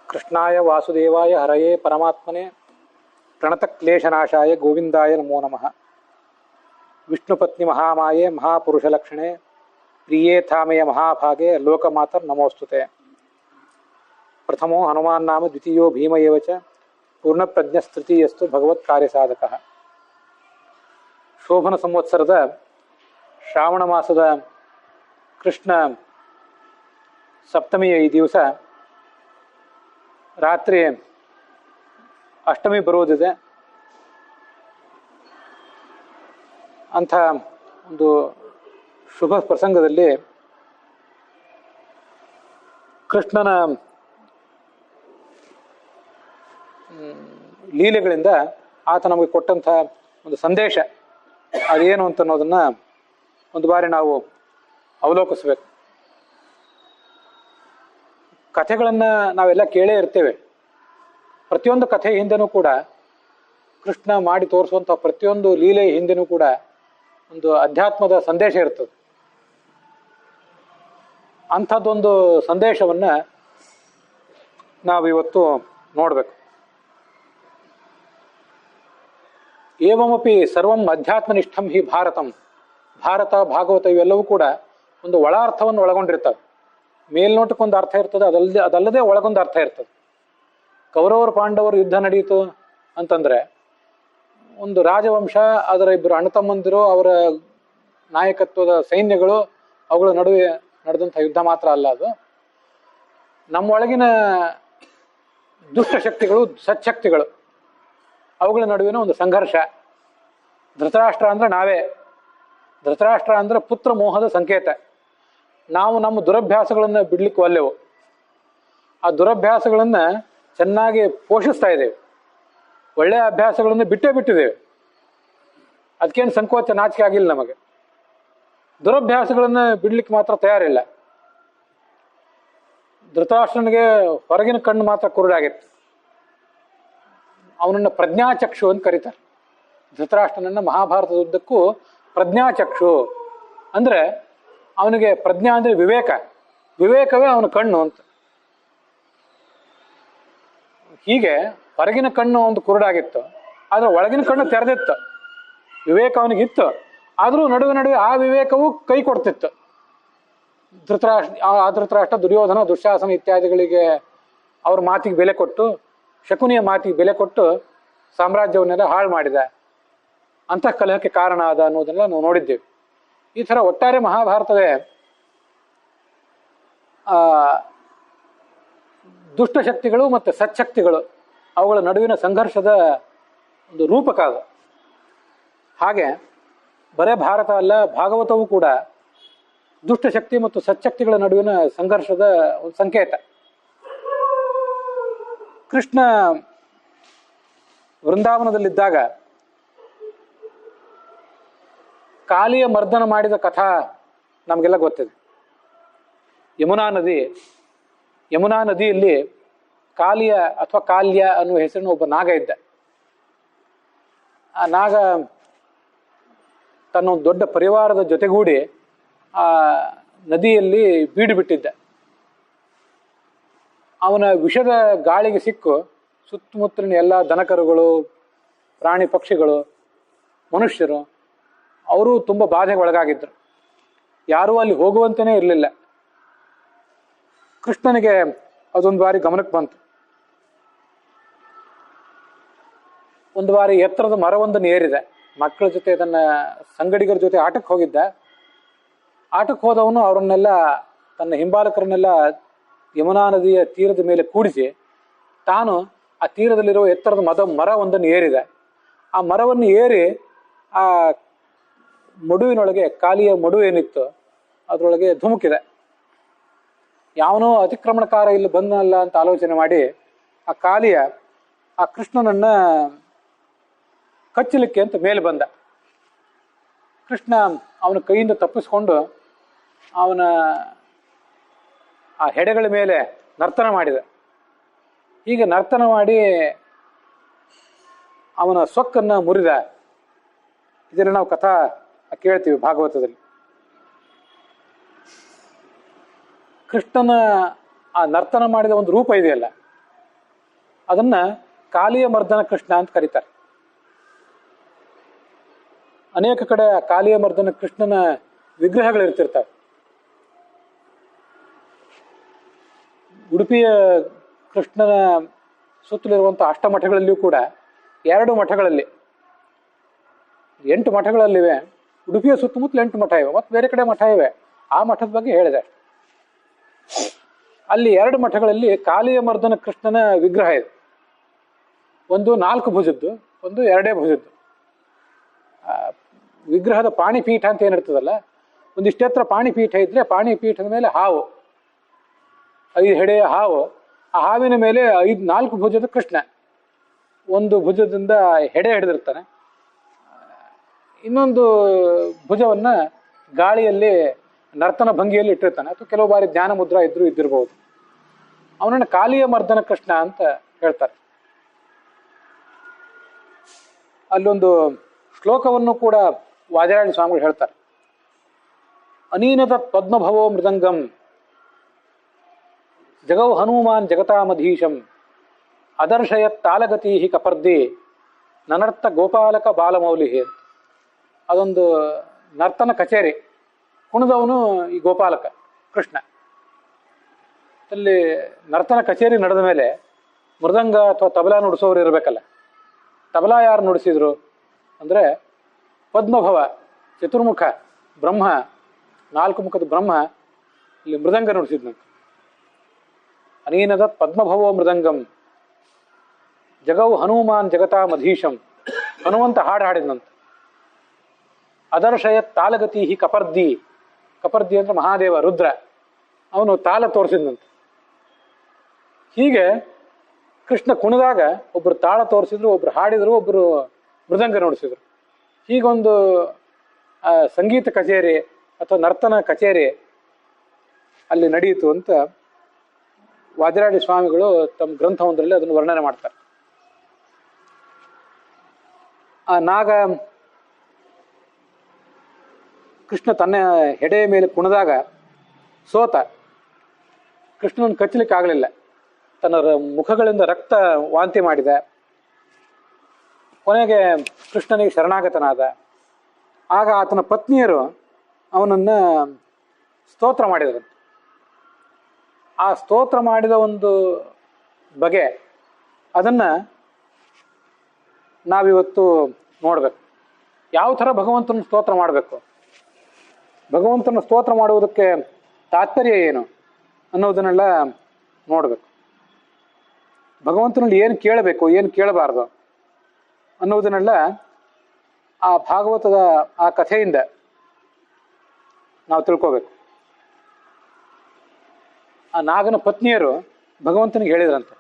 ಕೃಷ್ಣಾಯ ವಾಸುದೇವಾಯ ಹರಯೇ ಪರಮಾತ್ಮನೆ ಪ್ರಣತಕ್ಲೇಶನಾಶಾಯ ಗೋವಿಂದಾಯ ನಮೋ ನಮಃ. ವಿಷ್ಣುಪತ್ನಿ ಮಹಾಮಾಯೆ ಮಹಾಪುರುಷಲಕ್ಷಣೆ ಪ್ರಿಯೇ ಥಾಮೆಯ ಮಹಾಭಾಗೆ ಲೋಕಮಾತರ್ ನಮೋಸ್ತುತೆ. ಪ್ರಥಮೋ ಹನುಮಾನ್ ನಾಮ ದ್ವಿತೀಯೋ ಭೀಮ ಏವ ಚ ಪೂರ್ಣಪ್ರಜ್ಞಸ್ತೃತೀಯಸ್ತು ಭಗವತ್ ಕಾರ್ಯಸಾಧಕಃ. ಶೋಭನ ಸಂವತ್ಸರದ ಶ್ರಾವಣ ಮಾಸದ ಕೃಷ್ಣ ಸಪ್ತಮಿಯ ಈ ದಿವಸ ರಾತ್ರಿ ಅಷ್ಟಮಿ ಬರುವುದಿದೆ. ಅಂಥ ಒಂದು ಶುಭ ಪ್ರಸಂಗದಲ್ಲಿ ಕೃಷ್ಣನ ಲೀಲೆಗಳಿಂದ ಆತ ನಮಗೆ ಕೊಟ್ಟಂಥ ಒಂದು ಸಂದೇಶ ಅದೇನು ಅಂತ ಅನ್ನೋದನ್ನು ಒಂದು ಬಾರಿ ನಾವು ಅವಲೋಕಿಸಬೇಕು. ಕಥೆಗಳನ್ನು ನಾವೆಲ್ಲ ಕೇಳೇ ಇರ್ತೇವೆ. ಪ್ರತಿಯೊಂದು ಕಥೆ ಹಿಂದೆನೂ ಕೂಡ ಕೃಷ್ಣ ಮಾಡಿ ತೋರಿಸುವಂಥ ಪ್ರತಿಯೊಂದು ಲೀಲೆ ಹಿಂದೆನೂ ಕೂಡ ಒಂದು ಅಧ್ಯಾತ್ಮದ ಸಂದೇಶ ಇರ್ತದೆ. ಅಂಥದ್ದೊಂದು ಸಂದೇಶವನ್ನು ನಾವಿವತ್ತು ನೋಡಬೇಕು. ಏವಮಪಿ ಸರ್ವಂ ಅಧ್ಯಾತ್ಮನಿಷ್ಠಂ ಹಿ ಭಾರತಂ. ಭಾರತ, ಭಾಗವತ ಇವೆಲ್ಲವೂ ಕೂಡ ಒಂದು ಒಳ ಅರ್ಥವನ್ನು ಒಳಗೊಂಡಿರ್ತವೆ. ಮೇಲ್ನೋಟಕ್ಕೊಂದು ಅರ್ಥ ಇರ್ತದೆ, ಅದಲ್ಲದೆ ಒಳಗೊಂದು ಅರ್ಥ ಇರ್ತದೆ. ಕೌರವರು ಪಾಂಡವರು ಯುದ್ಧ ನಡೆಯಿತು ಅಂತಂದರೆ ಒಂದು ರಾಜವಂಶ, ಅದರ ಇಬ್ಬರು ಅಣ್ಣತಮ್ಮಂದಿರು, ಅವರ ನಾಯಕತ್ವದ ಸೈನ್ಯಗಳು, ಅವುಗಳ ನಡುವೆ ನಡೆದಂಥ ಯುದ್ಧ ಮಾತ್ರ ಅಲ್ಲ, ಅದು ನಮ್ಮೊಳಗಿನ ದುಷ್ಟಶಕ್ತಿಗಳು, ಸಚ್ಛಕ್ತಿಗಳು, ಅವುಗಳ ನಡುವಿನ ಒಂದು ಸಂಘರ್ಷ. ಧೃತರಾಷ್ಟ್ರ ಅಂದರೆ ನಾವೇ. ಧೃತರಾಷ್ಟ್ರ ಅಂದರೆ ಪುತ್ರ ಮೋಹದ ಸಂಕೇತ. ನಾವು ನಮ್ಮ ದುರಭ್ಯಾಸಗಳನ್ನು ಬಿಡ್ಲಿಕ್ಕೆ ಒಲ್ಲೆವು. ಆ ದುರಭ್ಯಾಸಗಳನ್ನು ಚೆನ್ನಾಗಿ ಪೋಷಿಸ್ತಾ ಇದ್ದೇವೆ. ಒಳ್ಳೆಯ ಅಭ್ಯಾಸಗಳನ್ನು ಬಿಟ್ಟಿದ್ದೇವೆ. ಅದಕ್ಕೇನು ಸಂಕೋಚ, ನಾಚಿಕೆ ಆಗಿಲ್ಲ ನಮಗೆ. ದುರಭ್ಯಾಸಗಳನ್ನು ಬಿಡ್ಲಿಕ್ಕೆ ಮಾತ್ರ ತಯಾರಿಲ್ಲ. ಧೃತರಾಷ್ಟ್ರನಿಗೆ ಹೊರಗಿನ ಕಣ್ಣು ಮಾತ್ರ ಕುರುಡಾಗಿತ್ತು. ಅವನನ್ನು ಪ್ರಜ್ಞಾಚಕ್ಷು ಅಂತ ಕರೀತಾರೆ. ಧೃತರಾಷ್ಟ್ರನನ್ನು ಮಹಾಭಾರತದ ಉದ್ದಕ್ಕೂ ಪ್ರಜ್ಞಾಚಕ್ಷು ಅಂದರೆ ಅವನಿಗೆ ಪ್ರಜ್ಞಾ ಅಂದರೆ ವಿವೇಕ, ವಿವೇಕವೇ ಅವನ ಕಣ್ಣು ಅಂತ. ಹೀಗೆ ಹೊರಗಿನ ಕಣ್ಣು ಒಂದು ಕುರುಡಾಗಿತ್ತು, ಆದರೆ ಒಳಗಿನ ಕಣ್ಣು ತೆರೆದಿತ್ತು. ವಿವೇಕ ಅವನಿಗಿತ್ತು, ಆದರೂ ನಡುವೆ ಆ ವಿವೇಕವು ಕೈ ಕೊಡ್ತಿತ್ತು. ಧೃತರಾಷ್ಟ್ರ, ದುರ್ಯೋಧನ, ದುಶ್ಯಾಸನ ಇತ್ಯಾದಿಗಳಿಗೆ ಅವ್ರ ಮಾತಿಗೆ ಬೆಲೆ ಕೊಟ್ಟು, ಶಕುನಿಯ ಮಾತಿಗೆ ಬೆಲೆ ಕೊಟ್ಟು ಸಾಮ್ರಾಜ್ಯವನ್ನೆಲ್ಲ ಹಾಳು ಮಾಡಿದ, ಅಂತಃಕಲಹಕ್ಕೆ ಕಾರಣ ಆದ ಅನ್ನೋದನ್ನೆಲ್ಲ ನಾವು ನೋಡಿದ್ದೇವೆ. ಈ ಥರ ಒಟ್ಟಾರೆ ಮಹಾಭಾರತವೇ ದುಷ್ಟಶಕ್ತಿಗಳು ಮತ್ತು ಸಚ್ಛಕ್ತಿಗಳು ಅವುಗಳ ನಡುವಿನ ಸಂಘರ್ಷದ ಒಂದು ರೂಪಕ ಅದು. ಹಾಗೆ ಬರೇ ಭಾರತ ಅಲ್ಲ, ಭಾಗವತವೂ ಕೂಡ ದುಷ್ಟಶಕ್ತಿ ಮತ್ತು ಸಚ್ಛಕ್ತಿಗಳ ನಡುವಿನ ಸಂಘರ್ಷದ ಒಂದು ಸಂಕೇತ. ಕೃಷ್ಣ ವೃಂದಾವನದಲ್ಲಿದ್ದಾಗ ಕಾಲಿಯ ಮರ್ದನ ಮಾಡಿದ ಕಥಾ ನಮಗೆಲ್ಲ ಗೊತ್ತಿದೆ. ಯಮುನಾ ನದಿಯಲ್ಲಿ ಕಾಲಿಯ ಅಥವಾ ಕಾಲ್ಯ ಅನ್ನುವ ಹೆಸರಿನ ಒಬ್ಬ ನಾಗ ಇದ್ದ. ಆ ನಾಗ ತನ್ನ ಒಂದು ದೊಡ್ಡ ಪರಿವಾರದ ಜೊತೆಗೂಡಿ ಆ ನದಿಯಲ್ಲಿ ಬೀಡು ಬಿಟ್ಟಿದ್ದ. ಅವನ ವಿಷದ ಗಾಳಿಗೆ ಸಿಕ್ಕು ಸುತ್ತಮುತ್ತಲಿನ ಎಲ್ಲ ದನಕರುಗಳು, ಪ್ರಾಣಿ ಪಕ್ಷಿಗಳು, ಮನುಷ್ಯರು ಅವರು ತುಂಬ ಬಾಧೆಗೆ ಒಳಗಾಗಿದ್ರು. ಯಾರೂ ಅಲ್ಲಿ ಹೋಗುವಂತೆಯೇ ಇರಲಿಲ್ಲ. ಕೃಷ್ಣನಿಗೆ ಅದೊಂದು ಬಾರಿ ಗಮನಕ್ಕೆ ಬಂತು. ಒಂದು ಬಾರಿ ಎತ್ತರದ ಮರವೊಂದನ್ನು ಏರಿದೆ. ಮಕ್ಕಳ ಜೊತೆ, ತನ್ನ ಸಂಗಡಿಗರ ಜೊತೆ ಆಟಕ್ಕೆ ಹೋಗಿದ್ದ. ಆಟಕ್ಕೆ ಹೋದವನು ಅವರನ್ನೆಲ್ಲ, ತನ್ನ ಹಿಂಬಾಲಕರನ್ನೆಲ್ಲ ಯಮುನಾ ನದಿಯ ತೀರದ ಮೇಲೆ ಕೂಡಿಸಿ ತಾನು ಆ ತೀರದಲ್ಲಿರುವ ಎತ್ತರದ ಮರವೊಂದನ್ನು ಏರಿದೆ. ಆ ಮರವನ್ನು ಏರಿ ಆ ಮಡುವಿನೊಳಗೆ, ಕಾಲಿಯ ಮಡು ಏನಿತ್ತು ಅದರೊಳಗೆ ಧುಮುಕಿದೆ. ಯಾವನೋ ಅತಿಕ್ರಮಣಕಾರ ಇಲ್ಲಿ ಬಂದನಲ್ಲ ಅಂತ ಆಲೋಚನೆ ಮಾಡಿ ಆ ಕಾಲಿಯ ಆ ಕೃಷ್ಣನನ್ನು ಕಚ್ಚಲಿಕ್ಕೆ ಅಂತ ಮೇಲೆ ಬಂದ. ಕೃಷ್ಣ ಅವನ ಕೈಯಿಂದ ತಪ್ಪಿಸ್ಕೊಂಡು ಅವನ ಆ ಹೆಡೆಗಳ ಮೇಲೆ ನರ್ತನ ಮಾಡಿದ. ಹೀಗೆ ನರ್ತನ ಮಾಡಿ ಅವನ ಸೊಕ್ಕನ್ನು ಮುರಿದ. ಇದನ್ನು ನಾವು ಕಥಾ ಕೇಳ್ತೀವಿ ಭಾಗವತದಲ್ಲಿ. ಕೃಷ್ಣನ ಆ ನರ್ತನ ಮಾಡಿದ ಒಂದು ರೂಪ ಇದೆಯಲ್ಲ, ಅದನ್ನ ಕಾಳಿಯ ಮರ್ದನ ಕೃಷ್ಣ ಅಂತ ಕರೀತಾರೆ. ಅನೇಕ ಕಡೆ ಕಾಳಿಯ ಮರ್ದನ ಕೃಷ್ಣನ ವಿಗ್ರಹಗಳಿರ್ತಿರ್ತವೆ. ಉಡುಪಿಯ ಕೃಷ್ಣನ ಸುತ್ತಲಿರುವಂಥ ಅಷ್ಟಮಠಗಳಲ್ಲಿಯೂ ಕೂಡ 2 ಮಠಗಳಲ್ಲಿ 8 ಮಠಗಳಲ್ಲಿವೆ. ಉಡುಪಿಯ ಸುತ್ತಮುತ್ತಲು 8 ಮಠ ಇವೆ, ಮತ್ತು ಬೇರೆ ಕಡೆ ಮಠ ಇವೆ. ಆ ಮಠದ ಬಗ್ಗೆ ಹೇಳಿದೆ ಅಷ್ಟೆ. ಅಲ್ಲಿ 2 ಮಠಗಳಲ್ಲಿ ಕಾಳಿಯ ಮರ್ದನ ಕೃಷ್ಣನ ವಿಗ್ರಹ ಇದೆ. ಒಂದು 4 ಭುಜದ್ದು, ಒಂದು 2 ಭುಜದ್ದು. ವಿಗ್ರಹದ ಪಾಣಿಪೀಠ ಅಂತ ಏನಿರ್ತದಲ್ಲ, ಒಂದಿಷ್ಟೆತ್ರ ಪಾಣಿಪೀಠ ಇದ್ರೆ ಪಾಣಿಪೀಠದ ಮೇಲೆ ಹಾವು, 5 ಹೆಡೆಯ ಹಾವು, ಆ ಹಾವಿನ ಮೇಲೆ 4 ಭುಜದ ಕೃಷ್ಣ. ಒಂದು ಭುಜದಿಂದ ಹೆಡೆ ಹಿಡಿದಿರ್ತಾನೆ, ಇನ್ನೊಂದು ಭುಜವನ್ನ ಗಾಳಿಯಲ್ಲಿ ನರ್ತನ ಭಂಗಿಯಲ್ಲಿ ಇಟ್ಟಿರ್ತಾನೆ, ಅಥವಾ ಕೆಲವು ಬಾರಿ ಜ್ಞಾನ ಮುದ್ರಾ ಇದ್ದಿರಬಹುದು. ಅವನನ್ನು ಕಾಳಿಯ ಮರ್ದನ ಕೃಷ್ಣ ಅಂತ ಹೇಳ್ತಾರೆ. ಅಲ್ಲೊಂದು ಶ್ಲೋಕವನ್ನು ಕೂಡ ವಾದಿರಾಜ ಸ್ವಾಮಿಗಳು ಹೇಳ್ತಾರೆ. ಅನೀನತ ಪದ್ಮಭವೋ ಮೃದಂಗಂ ಜಗೌ ಹನುಮಾನ್ ಜಗತಾಮಧೀಶಂ ಅದರ್ಶಯತ್ ತಾಲಗತಿ ಕಪರ್ದಿ ನನರ್ಥ ಗೋಪಾಲಕ ಬಾಲಮೌಲಿ. ಅದೊಂದು ನರ್ತನ ಕಚೇರಿ, ಕುಣಿದವನು ಈ ಗೋಪಾಲಕ ಕೃಷ್ಣ. ಅಲ್ಲಿ ನರ್ತನ ಕಚೇರಿ ನಡೆದ ಮೇಲೆ ಮೃದಂಗ ಅಥವಾ ತಬಲಾ ನುಡಿಸೋರು ಇರಬೇಕಲ್ಲ. ತಬಲಾ ಯಾರು ನುಡಿಸಿದ್ರು ಅಂದರೆ ಪದ್ಮಭವ, ಚತುರ್ಮುಖ ಬ್ರಹ್ಮ, 4 ಮುಖದ ಬ್ರಹ್ಮ ಇಲ್ಲಿ ಮೃದಂಗ ನುಡಿಸಿದ್ನಂತೆ. ಅನೀನದ ಪದ್ಮಭವೋ ಮೃದಂಗಂ ಜಗೌ ಹನುಮಾನ್ ಜಗತಾಮಧೀಶಂ. ಹನುಮಂತ ಹಾಡಿದ್ನಂತೆ. ಅದರ್ಶಯತ್ ತಾಲಗತಿ ಕಪರ್ದಿ. ಕಪರ್ದಿ ಅಂದ್ರೆ ಮಹಾದೇವ, ರುದ್ರ. ಅವನು ತಾಲ ತೋರಿಸಿದ್ನಂತೆ. ಹೀಗೆ ಕೃಷ್ಣ ಕುಣಿದಾಗ ಒಬ್ರು ತಾಳ ತೋರಿಸಿದ್ರು, ಒಬ್ರು ಹಾಡಿದ್ರು, ಒಬ್ರು ಮೃದಂಗ ನುಡಿಸಿದ್ರು. ಹೀಗೊಂದು ಸಂಗೀತ ಕಚೇರಿ ಅಥವಾ ನರ್ತನ ಕಚೇರಿ ಅಲ್ಲಿ ನಡೆಯಿತು ಅಂತ ವಾದಿರಾಜ ಸ್ವಾಮಿಗಳು ತಮ್ಮ ಗ್ರಂಥವೊಂದರಲ್ಲಿ ಅದನ್ನು ವರ್ಣನೆ ಮಾಡ್ತಾರೆ. ಆ ನಾಗ ಕೃಷ್ಣ ತನ್ನ ಹೆಡೆಯ ಮೇಲೆ ಕುಣಿದಾಗ ಸೋತ. ಕೃಷ್ಣನ ಕಚ್ಚಲಿಕ್ಕೆ ಆಗಲಿಲ್ಲ. ತನ್ನ ಮುಖಗಳಿಂದ ರಕ್ತ ವಾಂತಿ ಮಾಡಿದ. ಕೊನೆಗೆ ಕೃಷ್ಣನಿಗೆ ಶರಣಾಗತನಾದ. ಆಗ ಆತನ ಪತ್ನಿಯರು ಅವನನ್ನು ಸ್ತೋತ್ರ ಮಾಡಿದರು. ಆ ಸ್ತೋತ್ರ ಮಾಡಿದ ಒಂದು ಬಗೆ ಅದನ್ನು ನಾವಿವತ್ತು ನೋಡಬೇಕು. ಯಾವ ಥರ ಭಗವಂತನ ಸ್ತೋತ್ರ ಮಾಡಬೇಕು, ಭಗವಂತನ ಸ್ತೋತ್ರ ಮಾಡುವುದಕ್ಕೆ ತಾತ್ಪರ್ಯ ಏನು ಅನ್ನೋದನ್ನೆಲ್ಲ ನೋಡಬೇಕು. ಭಗವಂತನಲ್ಲಿ ಏನು ಕೇಳಬೇಕು, ಏನು ಕೇಳಬಾರ್ದು ಅನ್ನೋದನ್ನೆಲ್ಲ ಆ ಭಾಗವತದ ಆ ಕಥೆಯಿಂದ ನಾವು ತಿಳ್ಕೋಬೇಕು. ಆ ನಾಗನ ಪತ್ನಿಯರು ಭಗವಂತನಿಗೆ ಹೇಳಿದ್ರಂತೆ,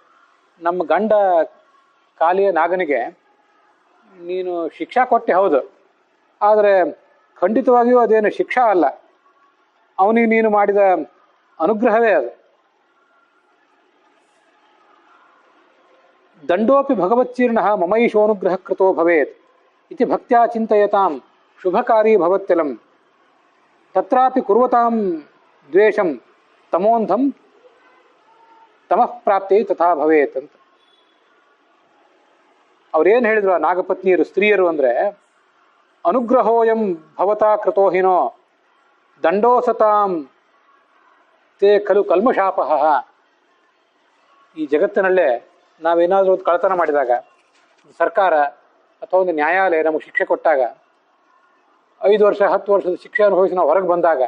ನಮ್ಮ ಗಂಡ ಕಾಳಿಯ ನಾಗನಿಗೆ ನೀನು ಶಿಕ್ಷಾ ಕೊಟ್ಟೆ ಹೌದು, ಆದರೆ ಖಂಡಿತವಾಗಿಯೂ ಅದೇನು ಶಿಕ್ಷಾ ಅಲ್ಲ, ಅವನಿಗೆ ನೀನು ಮಾಡಿದ ಅನುಗ್ರಹವೇ ಅದು. ದಂಡೋಪಿ ಭಗವಚ್ಚೀರ್ಣ ಮಮೈಶೋನುಗ್ರಹ ಕೃತೋ ಭವೇತ್ ಇತಿ ಭಕ್ತ್ಯಾ ಚಿಂತಯತಾಂ ಶುಭಕಾರಿ ಭವತ್ಯಲಂ ತತ್ರಾಪಿ ಕುರ್ವತಾಂ ದ್ವೇಷಂ ತಮೋಂಧಂ ತಮಃ ಪ್ರಾಪ್ತಿ ತಥಾ ಭವೇತ್ ಅಂತ. ಅವ್ರೇನು ಹೇಳಿದ್ರು ಆ ನಾಗಪತ್ನಿಯರು, ಸ್ತ್ರೀಯರು ಅಂದರೆ, ಅನುಗ್ರಹೋಯಂ ಭವತಾ ಕೃತೋಹಿನೋ ದಂಡೋಸತಾಂ ತೇ ಖಲು ಕಲ್ಮಶಾಪಃ. ಈ ಜಗತ್ತಿನಲ್ಲೇ ನಾವೇನಾದರೂ ಒಂದು ಕಳತನ ಮಾಡಿದಾಗ, ಸರ್ಕಾರ ಅಥವಾ ಒಂದು ನ್ಯಾಯಾಲಯ ನಮಗೆ ಶಿಕ್ಷೆ ಕೊಟ್ಟಾಗ, 5 ವರ್ಷ 10 ವರ್ಷದ ಶಿಕ್ಷೆ ಅನುಭವಿಸಿ ನಾವು ಹೊರಗೆ ಬಂದಾಗ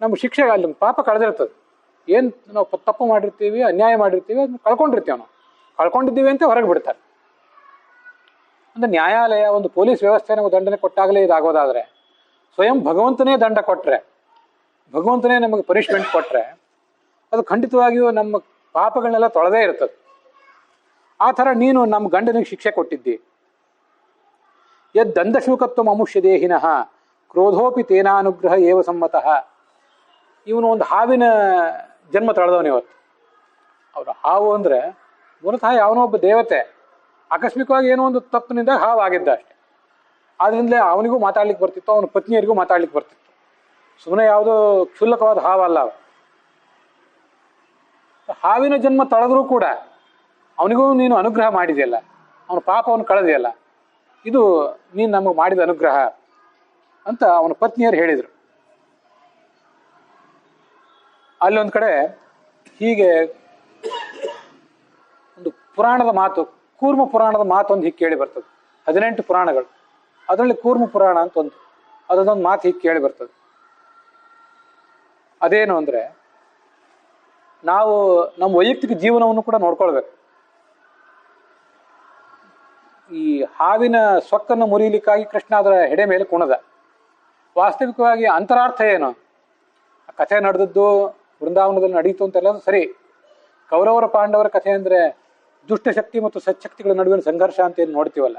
ನಮ್ಮ ಶಿಕ್ಷೆಗೆ ಅಲ್ಲಿ ಪಾಪ ಕಳೆದಿರ್ತದೆ. ಏನು ನಾವು ತಪ್ಪು ಮಾಡಿರ್ತೀವಿ, ಅನ್ಯಾಯ ಮಾಡಿರ್ತೀವಿ, ಅದನ್ನ ಕಳ್ಕೊಂಡಿರ್ತೀವಿ. ನಾವು ಕಳ್ಕೊಂಡಿದ್ದೀವಿ ಅಂತ ಹೊರಗೆ ಬಿಡ್ತಾರೆ. ಅಂದರೆ ನ್ಯಾಯಾಲಯ, ಒಂದು ಪೊಲೀಸ್ ವ್ಯವಸ್ಥೆ ನಮಗೆ ದಂಡನೆ ಕೊಟ್ಟಾಗಲೇ ಇದಾಗೋದಾದರೆ, ಸ್ವಯಂ ಭಗವಂತನೇ ದಂಡ ಕೊಟ್ಟರೆ, ಭಗವಂತನೇ ನಮಗೆ ಪನಿಷ್ಮೆಂಟ್ ಕೊಟ್ಟರೆ, ಅದು ಖಂಡಿತವಾಗಿಯೂ ನಮ್ಮ ಪಾಪಗಳನ್ನೆಲ್ಲ ತೊಳೆದೇ ಇರ್ತದೆ. ಆ ಥರ ನೀನು ನಮ್ಮ ಗಂಡನಿಗೆ ಶಿಕ್ಷೆ ಕೊಟ್ಟಿದ್ದಿ. ಯದ್ದಂದಶೂಕತ್ವ ಅಮುಷ್ಯ ದೇಹಿನಃ ಕ್ರೋಧೋಪಿ ತೇನಾನುಗ್ರಹ ಏವ ಸಮ್ಮತಃ. ಇವನು ಒಂದು ಹಾವಿನ ಜನ್ಮ ತಳೆದವನು ಇವತ್ತು. ಅವರು ಹಾವು ಅಂದರೆ ಮೂಲತಃ ಯಾವನೋ ಒಬ್ಬ ದೇವತೆ, ಆಕಸ್ಮಿಕವಾಗಿ ಏನೋ ಒಂದು ತಪ್ಪಿನಿಂದ ಹಾವು ಆಗಿದ್ದ ಅಷ್ಟೆ. ಆದ್ರಿಂದಲೇ ಅವನಿಗೂ ಮಾತಾಡ್ಲಿಕ್ಕೆ ಬರ್ತಿತ್ತು, ಅವನ ಪತ್ನಿಯರಿಗೂ ಮಾತಾಡ್ಲಿಕ್ಕೆ ಬರ್ತಿತ್ತು. ಸುಮ್ಮನೆ ಯಾವುದೋ ಕ್ಷುಲ್ಲಕವಾದ ಹಾವಲ್ಲ. ಹಾವಿನ ಜನ್ಮ ತಳೆದ್ರೂ ಕೂಡ ಅವನಿಗೂ ನೀನು ಅನುಗ್ರಹ ಮಾಡಿದೆಯಲ್ಲ, ಅವನ ಪಾಪವನ್ನು ಕಳೆದಿಯಲ್ಲ, ಇದು ನೀನು ನಮಗೆ ಮಾಡಿದ ಅನುಗ್ರಹ ಅಂತ ಅವನ ಪತ್ನಿಯರು ಹೇಳಿದರು. ಅಲ್ಲೊಂದು ಕಡೆ ಹೀಗೆ ಒಂದು ಪುರಾಣದ ಮಾತು, ಕೂರ್ಮ ಪುರಾಣದ ಮಾತೊಂದು ಹೀಗೆ ಕೇಳಿ ಬರ್ತದೆ. 18 ಪುರಾಣಗಳು, ಅದರಲ್ಲಿ ಕೂರ್ಮ ಪುರಾಣ ಅಂತ ಒಂದು, ಅದೊಂದೊಂದು ಮಾತು ಹೀಗೆ ಕೇಳಿ ಬರ್ತದೆ. ಅದೇನು ಅಂದರೆ, ನಾವು ನಮ್ಮ ವೈಯಕ್ತಿಕ ಜೀವನವನ್ನು ಕೂಡ ನೋಡ್ಕೊಳ್ಬೇಕು. ಈ ಹಾವಿನ ಸೊಕ್ಕನ್ನು ಮುರಿಲಿಕ್ಕಾಗಿ ಕೃಷ್ಣ ಅದರ ಹೆಡೆ ಮೇಲೆ ಕುಣದ. ವಾಸ್ತವಿಕವಾಗಿ ಅಂತರಾರ್ಥ ಏನು? ಆ ಕಥೆ ನಡೆದದ್ದು ವೃಂದಾವನದಲ್ಲಿ ನಡೀತು ಅಂತೆಲ್ಲ ಸರಿ. ಕೌರವರ ಪಾಂಡವರ ಕಥೆ ಅಂದರೆ ದುಷ್ಟಶಕ್ತಿ ಮತ್ತು ಸಚ್ಛಕ್ತಿಗಳ ನಡುವಿನ ಸಂಘರ್ಷ ಅಂತ ಏನು ನೋಡ್ತೀವಲ್ಲ,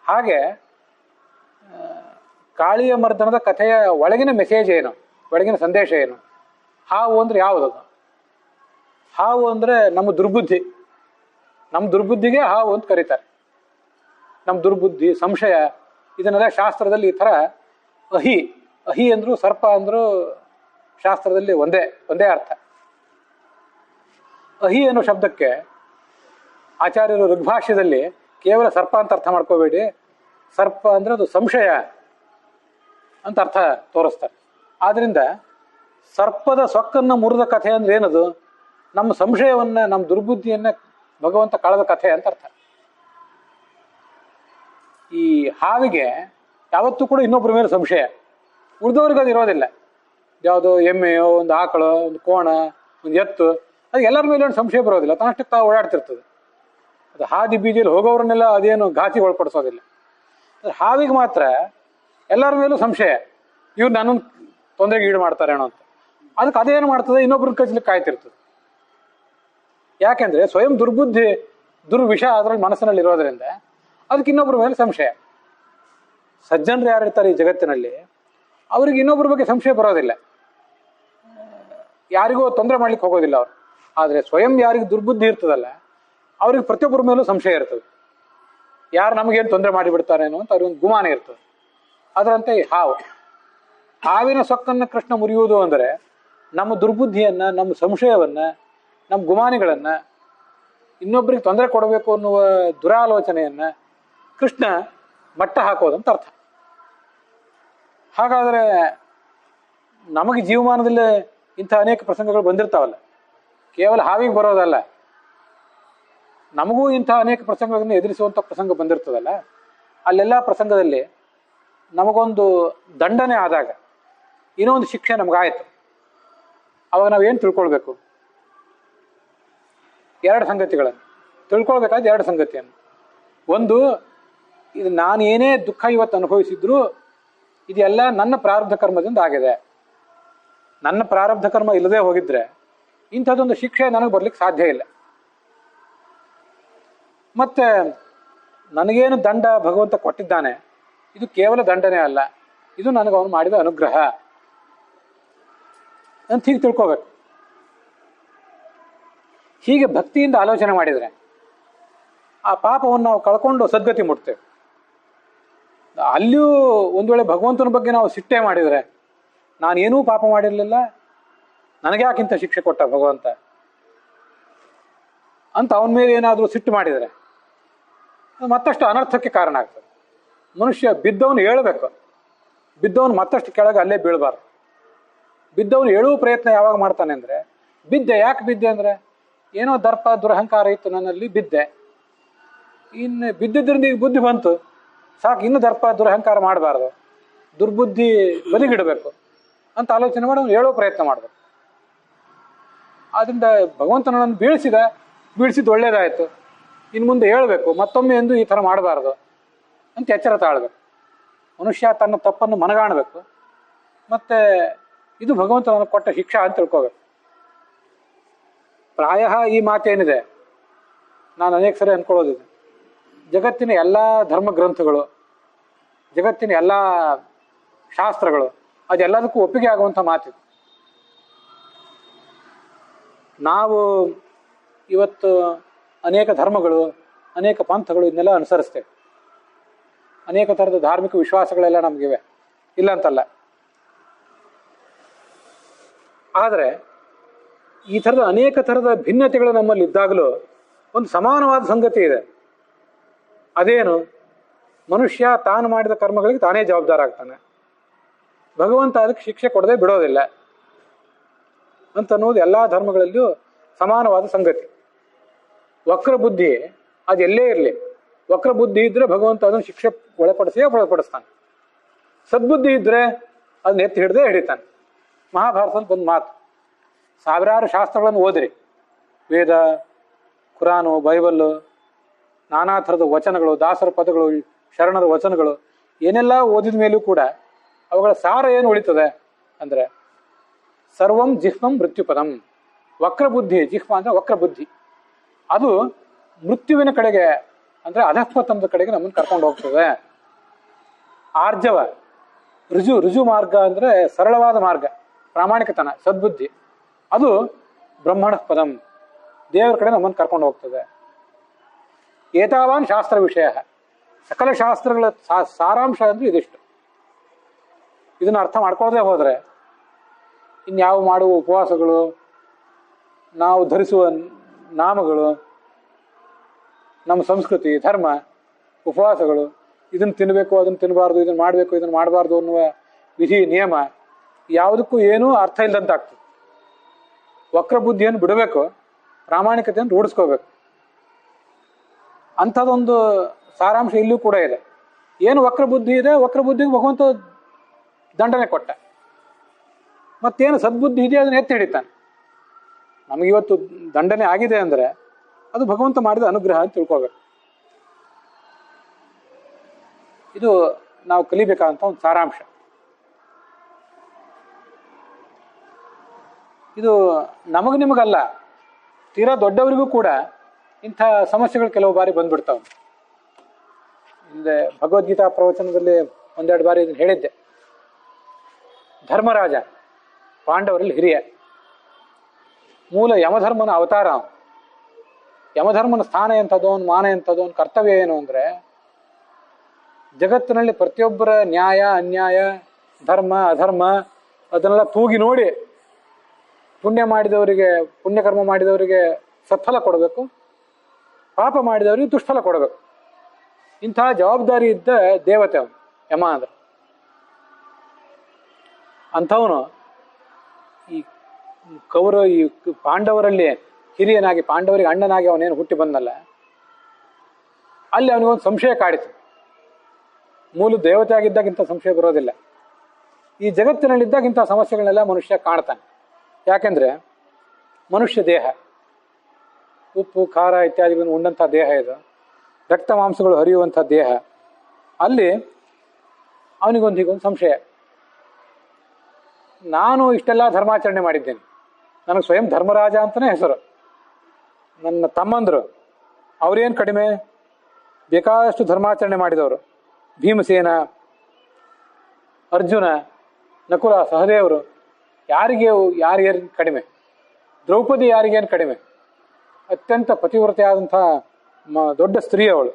ಹಾಗೆ ಕಾಳಿಯ ಮರ್ದನದ ಕಥೆಯ ಒಳಗಿನ ಮೆಸೇಜ್ ಏನು, ಒಳಗಿನ ಸಂದೇಶ ಏನು? ಹಾವು ಅಂದರೆ ಯಾವುದದು? ಹಾವು ಅಂದರೆ ನಮ್ಮ ದುರ್ಬುದ್ಧಿ. ನಮ್ಮ ದುರ್ಬುದ್ಧಿಗೆ ಹಾವು ಅಂತ ಕರೀತಾರೆ. ನಮ್ಮ ದುರ್ಬುದ್ಧಿ, ಸಂಶಯ, ಇದನ್ನೆಲ್ಲ ಶಾಸ್ತ್ರದಲ್ಲಿ ಈ ಥರ ಅಹಿ, ಅಹಿ ಅಂದ್ರು ಸರ್ಪ ಅಂದ್ರು ಶಾಸ್ತ್ರದಲ್ಲಿ ಒಂದೇ ಅರ್ಥ. ಅಹಿ ಅನ್ನೋ ಶಬ್ದಕ್ಕೆ ಆಚಾರ್ಯರು ಋಗ್ಭಾಷ್ಯದಲ್ಲಿ ಕೇವಲ ಸರ್ಪ ಅಂತ ಅರ್ಥ ಮಾಡ್ಕೋಬೇಡಿ, ಸರ್ಪ ಅಂದ್ರೆ ಅದು ಸಂಶಯ ಅಂತ ಅರ್ಥ ತೋರಿಸ್ತಾರೆ. ಆದ್ರಿಂದ ಸರ್ಪದ ಸೊಕ್ಕನ್ನು ಮುರಿದ ಕಥೆ ಅಂದ್ರೆ ಏನದು? ನಮ್ಮ ಸಂಶಯವನ್ನ, ನಮ್ಮ ದುರ್ಬುದ್ಧಿಯನ್ನ ಭಗವಂತ ಕಳೆದ ಕಥೆ ಅಂತ ಅರ್ಥ. ಈ ಹಾವಿಗೆ ಯಾವತ್ತೂ ಕೂಡ ಇನ್ನೊಬ್ಬರ ಮೇಲೆ ಸಂಶಯ, ಉಳಿದವ್ರಿಗೆ ಅದು ಇರೋದಿಲ್ಲ. ಯಾವುದೋ ಎಮ್ಮೆಯೋ, ಒಂದು ಆಕಳೋ, ಒಂದು ಕೋಣ, ಒಂದು ಎತ್ತು, ಅದು ಎಲ್ಲರ ಮೇಲೆ ಒಂದು ಸಂಶಯ ಬರೋದಿಲ್ಲ, ತನ್ನಷ್ಟಕ್ಕೆ ತಾವು ಓಡಾಡ್ತಿರ್ತದೆ. ಅದು ಹಾದಿ ಬೀದಿಯಲ್ಲಿ ಹೋಗೋರನ್ನೆಲ್ಲ ಅದೇನು ಘಾತಿಗೆ ಒಳಪಡಿಸೋದಿಲ್ಲ. ಹಾವಿಗೆ ಮಾತ್ರ ಎಲ್ಲರ ಮೇಲೂ ಸಂಶಯ, ಇವ್ರು ನನ್ನನ್ನು ತೊಂದರೆಗೆ ಈಡು ಮಾಡ್ತಾರೇನೋ ಅಂತ. ಅದಕ್ಕೆ ಅದೇನು ಮಾಡ್ತದೆ, ಇನ್ನೊಬ್ರನ್ನ ಕಚ್ಚಲಿಕ್ಕೆ ಕಾಯ್ತಿರ್ತದೆ. ಯಾಕೆಂದ್ರೆ ಸ್ವಯಂ ದುರ್ಬುದ್ಧಿ, ದುರ್ವಿಷ ಅದರಲ್ಲಿ ಮನಸ್ಸಿನಲ್ಲಿ ಇರೋದ್ರಿಂದ ಅದಕ್ಕೆ ಇನ್ನೊಬ್ಬರ ಮೇಲೆ ಸಂಶಯ. ಸಜ್ಜನರು ಯಾರಿರ್ತಾರೆ ಈ ಜಗತ್ತಿನಲ್ಲಿ, ಅವ್ರಿಗೆ ಇನ್ನೊಬ್ಬರ ಬಗ್ಗೆ ಸಂಶಯ ಬರೋದಿಲ್ಲ, ಯಾರಿಗೂ ತೊಂದರೆ ಮಾಡ್ಲಿಕ್ಕೆ ಹೋಗೋದಿಲ್ಲ ಅವರು. ಆದರೆ ಸ್ವಯಂ ಯಾರಿಗೆ ದುರ್ಬುದ್ಧಿ ಇರ್ತದಲ್ಲ, ಅವ್ರಿಗೆ ಪ್ರತಿಯೊಬ್ಬರ ಮೇಲೂ ಸಂಶಯ ಇರ್ತದೆ. ಯಾರು ನಮಗೇನು ತೊಂದರೆ ಮಾಡಿಬಿಡ್ತಾರೇನೋ ಅಂತ ಅವ್ರಿಗೊಂದು ಗುಮಾನ ಇರ್ತದೆ. ಅದರಂತೆ ಹಾವು, ಹಾವಿನ ಸೊಕ್ಕನ್ನು ಕೃಷ್ಣ ಮುರಿಯುವುದು ಅಂದರೆ ನಮ್ಮ ದುರ್ಬುದ್ಧಿಯನ್ನ, ನಮ್ಮ ಸಂಶಯವನ್ನ, ನಮ್ಮ ಗುಮಾನಿಗಳನ್ನ, ಇನ್ನೊಬ್ಬರಿಗೆ ತೊಂದರೆ ಕೊಡಬೇಕು ಅನ್ನುವ ದುರಾಲೋಚನೆಯನ್ನ ಕೃಷ್ಣ ಮಟ್ಟ ಹಾಕೋದಂತ ಅರ್ಥ. ಹಾಗಾದರೆ ನಮಗೆ ಜೀವಮಾನದಲ್ಲಿ ಇಂಥ ಅನೇಕ ಪ್ರಸಂಗಗಳು ಬಂದಿರ್ತಾವಲ್ಲ, ಕೇವಲ ಹಾವಿಗೆ ಬರೋದಲ್ಲ, ನಮಗೂ ಇಂಥ ಅನೇಕ ಪ್ರಸಂಗಗಳನ್ನು ಎದುರಿಸುವಂಥ ಪ್ರಸಂಗ ಬಂದಿರ್ತದಲ್ಲ, ಅಲ್ಲೆಲ್ಲ ಪ್ರಸಂಗದಲ್ಲಿ ನಮಗೊಂದು ದಂಡನೆ ಆದಾಗ, ಏನೋ ಒಂದು ಶಿಕ್ಷೆ ನಮಗಾಯಿತು, ಅವಾಗ ನಾವೇನು ತಿಳ್ಕೊಳ್ಬೇಕು? 2 ಸಂಗತಿಗಳನ್ನು ತಿಳ್ಕೊಳ್ಬೇಕಾದ. 2 ಸಂಗತಿಯನ್ನು. ಒಂದು, ಇದು ನಾನು ಏನೇ ದುಃಖ ಇವತ್ತು ಅನುಭವಿಸಿದ್ರು ಇದೆಲ್ಲ ನನ್ನ ಪ್ರಾರಬ್ಧ ಕರ್ಮದಿಂದ ಆಗಿದೆ. ನನ್ನ ಪ್ರಾರಬ್ಧ ಕರ್ಮ ಇಲ್ಲದೆ ಹೋಗಿದ್ರೆ ಇಂಥದ್ದೊಂದು ಶಿಕ್ಷೆ ನನಗೆ ಬರ್ಲಿಕ್ಕೆ ಸಾಧ್ಯ ಇಲ್ಲ. ಮತ್ತೆ ನನಗೇನು ದಂಡ ಭಗವಂತ ಕೊಟ್ಟಿದ್ದಾನೆ, ಇದು ಕೇವಲ ದಂಡನೆ ಅಲ್ಲ, ಇದು ನನಗೆ ಅವನು ಮಾಡಿದ ಅನುಗ್ರಹ ಅಂತ ಹೀಗೆ ತಿಳ್ಕೋಬೇಕು. ಹೀಗೆ ಭಕ್ತಿಯಿಂದ ಆಲೋಚನೆ ಮಾಡಿದರೆ ಆ ಪಾಪವನ್ನು ನಾವು ಕಳ್ಕೊಂಡು ಸದ್ಗತಿ ಮುಟ್ತೇವೆ. ಅಲ್ಲಿಯೂ ಒಂದು ವೇಳೆ ಭಗವಂತನ ಬಗ್ಗೆ ನಾವು ಸಿಟ್ಟೆ ಮಾಡಿದರೆ, ನಾನೇನೂ ಪಾಪ ಮಾಡಿರಲಿಲ್ಲ, ನನಗೆ ಯಾಕಿಂತ ಶಿಕ್ಷೆ ಕೊಟ್ಟ ಭಗವಂತ ಅಂತ ಅವನ ಮೇಲೆ ಏನಾದರೂ ಸಿಟ್ಟು ಮಾಡಿದರೆ ಮತ್ತಷ್ಟು ಅನರ್ಥಕ್ಕೆ ಕಾರಣ ಆಗ್ತದೆ. ಮನುಷ್ಯ ಬಿದ್ದವನು ಹೇಳಬೇಕು, ಬಿದ್ದವನು ಮತ್ತಷ್ಟು ಕೆಳಗೆ ಅಲ್ಲೇ ಬೀಳಬಾರ್ದು. ಬಿದ್ದವನು ಹೇಳುವ ಪ್ರಯತ್ನ ಯಾವಾಗ ಮಾಡ್ತಾನೆ ಅಂದರೆ, ಬಿದ್ದೆ, ಯಾಕೆ ಬಿದ್ದೆ ಅಂದರೆ ಏನೋ ದರ್ಪ ದುರಹಂಕಾರ ಇತ್ತು ನನ್ನಲ್ಲಿ, ಬಿದ್ದೆ, ಇನ್ನು ಬಿದ್ದಿದ್ದರಿಂದ ಈಗ ಬುದ್ಧಿ ಬಂತು, ಸಾಕು, ಇನ್ನು ದರ್ಪ ದುರಹಂಕಾರ ಮಾಡಬಾರ್ದು, ದುರ್ಬುದ್ಧಿ ಬದಿಗಿಡಬೇಕು ಅಂತ ಆಲೋಚನೆ ಮಾಡಿ ಅವನು ಹೇಳೋ ಪ್ರಯತ್ನ ಮಾಡಬೇಕು. ಆದ್ದರಿಂದ ಭಗವಂತ ನನ್ನನ್ನು ಬೀಳಿಸಿದ್ದು ಒಳ್ಳೇದಾಯಿತು, ಇನ್ನು ಮುಂದೆ ಹೇಳಬೇಕು, ಮತ್ತೊಮ್ಮೆ ಎಂದು ಈ ಥರ ಮಾಡಬಾರ್ದು ಅಂತ ಎಚ್ಚರ ತಾಳ್ಬೇಕು. ಮನುಷ್ಯ ತನ್ನ ತಪ್ಪನ್ನು ಮನಗಾಣಬೇಕು, ಮತ್ತೆ ಇದು ಭಗವಂತ ನನಗೆ ಕೊಟ್ಟ ಶಿಕ್ಷಾ ಅಂತ ತಿಳ್ಕೋಬೇಕು. ಪ್ರಾಯ ಈ ಮಾತೇನಿದೆ, ನಾನು ಅನೇಕ ಸರಿ ಅಂದ್ಕೊಳ್ಳೋದಿದೆ, ಜಗತ್ತಿನ ಎಲ್ಲ ಧರ್ಮ ಗ್ರಂಥಗಳು, ಜಗತ್ತಿನ ಎಲ್ಲ ಶಾಸ್ತ್ರಗಳು, ಅದೆಲ್ಲದಕ್ಕೂ ಒಪ್ಪಿಗೆ ಆಗುವಂಥ ಮಾತಿದೆ. ನಾವು ಇವತ್ತು ಅನೇಕ ಧರ್ಮಗಳು, ಅನೇಕ ಪಂಥಗಳು ಇದನ್ನೆಲ್ಲ ಅನುಸರಿಸ್ತೇವೆ, ಅನೇಕ ಥರದ ಧಾರ್ಮಿಕ ವಿಶ್ವಾಸಗಳೆಲ್ಲ ನಮಗಿವೆ, ಇಲ್ಲ ಅಂತಲ್ಲ. ಆದರೆ ಈ ಥರದ ಅನೇಕ ಥರದ ಭಿನ್ನತೆಗಳು ನಮ್ಮಲ್ಲಿ ಇದ್ದಾಗಲೂ ಒಂದು ಸಮಾನವಾದ ಸಂಗತಿ ಇದೆ. ಅದೇನು? ಮನುಷ್ಯ ತಾನು ಮಾಡಿದ ಕರ್ಮಗಳಿಗೆ ತಾನೇ ಜವಾಬ್ದಾರ ಆಗ್ತಾನೆ. ಭಗವಂತ ಅದಕ್ಕೆ ಶಿಕ್ಷೆ ಕೊಡದೆ ಬಿಡೋದಿಲ್ಲ ಅಂತನ್ನುವುದು ಎಲ್ಲ ಧರ್ಮಗಳಲ್ಲಿಯೂ ಸಮಾನವಾದ ಸಂಗತಿ. ವಕ್ರ ಬುದ್ಧಿ ಅದು ಎಲ್ಲೇ ಇರಲಿ, ವಕ್ರ ಬುದ್ಧಿ ಇದ್ರೆ ಭಗವಂತ ಅದನ್ನು ಶಿಕ್ಷೆ ಒಳಪಡಿಸ್ತಾನೆ. ಸದ್ಬುದ್ಧಿ ಇದ್ರೆ ಅದನ್ನ ಎತ್ತಿ ಹಿಡ್ದೇ ಹಿಡಿತಾನೆ. ಮಹಾಭಾರತದಲ್ಲಿ ಒಂದು ಮಾತು, ಸಾವಿರಾರು ಶಾಸ್ತ್ರಗಳನ್ನು ಓದಿರಿ, ವೇದ, ಕುರಾನು, ಬೈಬಲ್ಲು, ನಾನಾ ಥರದ ವಚನಗಳು, ದಾಸರ ಪದಗಳು, ಶರಣರ ವಚನಗಳು ಏನೆಲ್ಲ ಓದಿದ ಮೇಲೂ ಕೂಡ ಅವುಗಳ ಸಾರ ಏನು ಉಳಿತದೆ ಅಂದರೆ ಸರ್ವಂ ಜಿಹ್ಮಂ ಮೃತ್ಯುಪದಂ. ವಕ್ರಬುದ್ಧಿ, ಜಿಹ್ಮ ಅಂದರೆ ವಕ್ರಬುದ್ಧಿ, ಅದು ಮೃತ್ಯುವಿನ ಕಡೆಗೆ ಅಂದರೆ ಅಧಃಪತನದ ಕಡೆಗೆ ನಮ್ಮನ್ನು ಕರ್ಕೊಂಡು ಹೋಗ್ತದೆ. ಆರ್ಜವ, ರುಜು ಮಾರ್ಗ ಅಂದರೆ ಸರಳವಾದ ಮಾರ್ಗ, ಪ್ರಾಮಾಣಿಕತನ, ಸದ್ಬುದ್ಧಿ, ಅದು ಬ್ರಹ್ಮಣ ಪದಂ, ದೇವರ ಕಡೆ ನಮ್ಮನ್ನು ಕರ್ಕೊಂಡು ಹೋಗ್ತದೆ. ಏತಾವಾನ್ ಶಾಸ್ತ್ರ ವಿಷಯ, ಸಕಲ ಶಾಸ್ತ್ರಗಳ ಸಾರಾಂಶ ಅಂದರೆ ಇದಿಷ್ಟು. ಇದನ್ನು ಅರ್ಥ ಮಾಡ್ಕೊಳ್ಳದೆ ಹೋದರೆ ಇನ್ಯಾವ ಮಾಡುವ ಉಪವಾಸಗಳು, ನಾವು ಧರಿಸುವ ನಾಮಗಳು, ನಮ್ಮ ಸಂಸ್ಕೃತಿ, ಧರ್ಮ, ಉಪವಾಸಗಳು, ಇದನ್ನು ತಿನ್ನಬೇಕು, ಅದನ್ನು ತಿನ್ನಬಾರ್ದು, ಇದನ್ನು ಮಾಡಬೇಕು, ಇದನ್ನು ಮಾಡಬಾರ್ದು ಅನ್ನುವ ವಿಧಿ ನಿಯಮ ಯಾವುದಕ್ಕೂ ಏನೂ ಅರ್ಥ ಇಲ್ಲದಂತಾಗ್ತದೆ. ವಕ್ರಬುದ್ಧಿಯನ್ನು ಬಿಡಬೇಕು, ಪ್ರಾಮಾಣಿಕತೆಯನ್ನು ರೂಢಿಸ್ಕೋಬೇಕು. ಅಂಥದ್ದೊಂದು ಸಾರಾಂಶ ಇಲ್ಲೂ ಕೂಡ ಇದೆ. ಏನು ವಕ್ರಬುದ್ಧಿ ಇದೆ, ವಕ್ರಬುದ್ಧಿಗೆ ಭಗವಂತ ದಂಡನೆ ಕೊಟ್ಟ. ಮತ್ತೇನು ಸದ್ಬುದ್ಧಿ ಇದೆ ಅದನ್ನು ಎತ್ತಿ ಹಿಡಿತಾನೆ. ನಮಗಿವತ್ತು ದಂಡನೆ ಆಗಿದೆ ಅಂದರೆ ಅದು ಭಗವಂತ ಮಾಡಿದ ಅನುಗ್ರಹ ಅಂತ ತಿಳ್ಕೊಬೇಕು. ಇದು ನಾವು ಕಲಿಬೇಕಾದಂಥ ಒಂದು ಸಾರಾಂಶ. ಇದು ನಿಮಗಲ್ಲ, ತೀರಾ ದೊಡ್ಡವರಿಗೂ ಕೂಡ ಇಂಥ ಸಮಸ್ಯೆಗಳು ಕೆಲವು ಬಾರಿ ಬಂದ್ಬಿಡ್ತಾವೆ. ಹಿಂದೆ ಭಗವದ್ಗೀತಾ ಪ್ರವಚನದಲ್ಲಿ ಒಂದೆರಡು ಬಾರಿ ಇದನ್ನು ಹೇಳಿದ್ದೆ. ಧರ್ಮರಾಜ ಪಾಂಡವರಲ್ಲಿ ಹಿರಿಯ, ಮೂಲ ಯಮಧರ್ಮನ ಅವತಾರ. ಯಮಧರ್ಮನ ಸ್ಥಾನ ಎಂಥದ್ದು, ಅವನ ಮಾನ ಎಂಥದ್ದು, ಅವನ ಕರ್ತವ್ಯ ಏನು ಅಂದರೆ ಜಗತ್ತಿನಲ್ಲಿ ಪ್ರತಿಯೊಬ್ಬರ ನ್ಯಾಯ ಅನ್ಯಾಯ, ಧರ್ಮ ಅಧರ್ಮ ಅದನ್ನೆಲ್ಲ ತೂಗಿ ನೋಡಿ ಪುಣ್ಯಕರ್ಮ ಮಾಡಿದವರಿಗೆ ಸತ್ಫಲ ಕೊಡಬೇಕು, ಪಾಪ ಮಾಡಿದವರಿಗೆ ದುಷ್ಫಲ ಕೊಡಬೇಕು. ಇಂತಹ ಜವಾಬ್ದಾರಿ ಇದ್ದ ದೇವತೆ ಅವನು ಯಮ ಅಂದ್ರೆ. ಅಂಥವನು ಈ ಪಾಂಡವರಲ್ಲಿ ಹಿರಿಯನಾಗಿ, ಪಾಂಡವರಿಗೆ ಅಣ್ಣನಾಗಿ ಅವನೇನು ಹುಟ್ಟಿ ಬಂದಲ್ಲ, ಅಲ್ಲಿ ಅವನಿಗೊಂದು ಸಂಶಯ ಕಾಡಿತು. ಮೂಲ ದೇವತೆ ಆಗಿದ್ದಾಗ ಇಂಥ ಸಂಶಯ ಬರೋದಿಲ್ಲ. ಈ ಜಗತ್ತಿನಲ್ಲಿದ್ದಾಗ ಇಂಥ ಸಮಸ್ಯೆಗಳನ್ನೆಲ್ಲ ಮನುಷ್ಯ ಕಾಣ್ತಾನೆ. ಯಾಕೆಂದ್ರೆ ಮನುಷ್ಯ ದೇಹ, ಉಪ್ಪು ಖಾರ ಇತ್ಯಾದಿಗಳನ್ನು ಉಂಡಂಥ ದೇಹ ಇದು, ರಕ್ತ ಮಾಂಸಗಳು ಹರಿಯುವಂಥ ದೇಹ. ಅಲ್ಲಿ ಹೀಗೊಂದು ಸಂಶಯ, ನಾನು ಇಷ್ಟೆಲ್ಲ ಧರ್ಮಾಚರಣೆ ಮಾಡಿದ್ದೇನೆ, ನನಗೆ ಸ್ವಯಂ ಧರ್ಮರಾಜ ಅಂತಲೇ ಹೆಸರು. ನನ್ನ ತಮ್ಮಂದರು ಅವರೇನು ಕಡಿಮೆ, ಬೇಕಾದಷ್ಟು ಧರ್ಮಾಚರಣೆ ಮಾಡಿದವರು. ಭೀಮಸೇನ, ಅರ್ಜುನ, ನಕುಲ, ಸಹದೇವರು ಯಾರಿಗೇನು ಕಡಿಮೆ, ದ್ರೌಪದಿ ಯಾರಿಗೇನು ಕಡಿಮೆ, ಅತ್ಯಂತ ಪತಿವ್ರತೆಯಾದಂಥ ದೊಡ್ಡ ಸ್ತ್ರೀ ಅವಳು.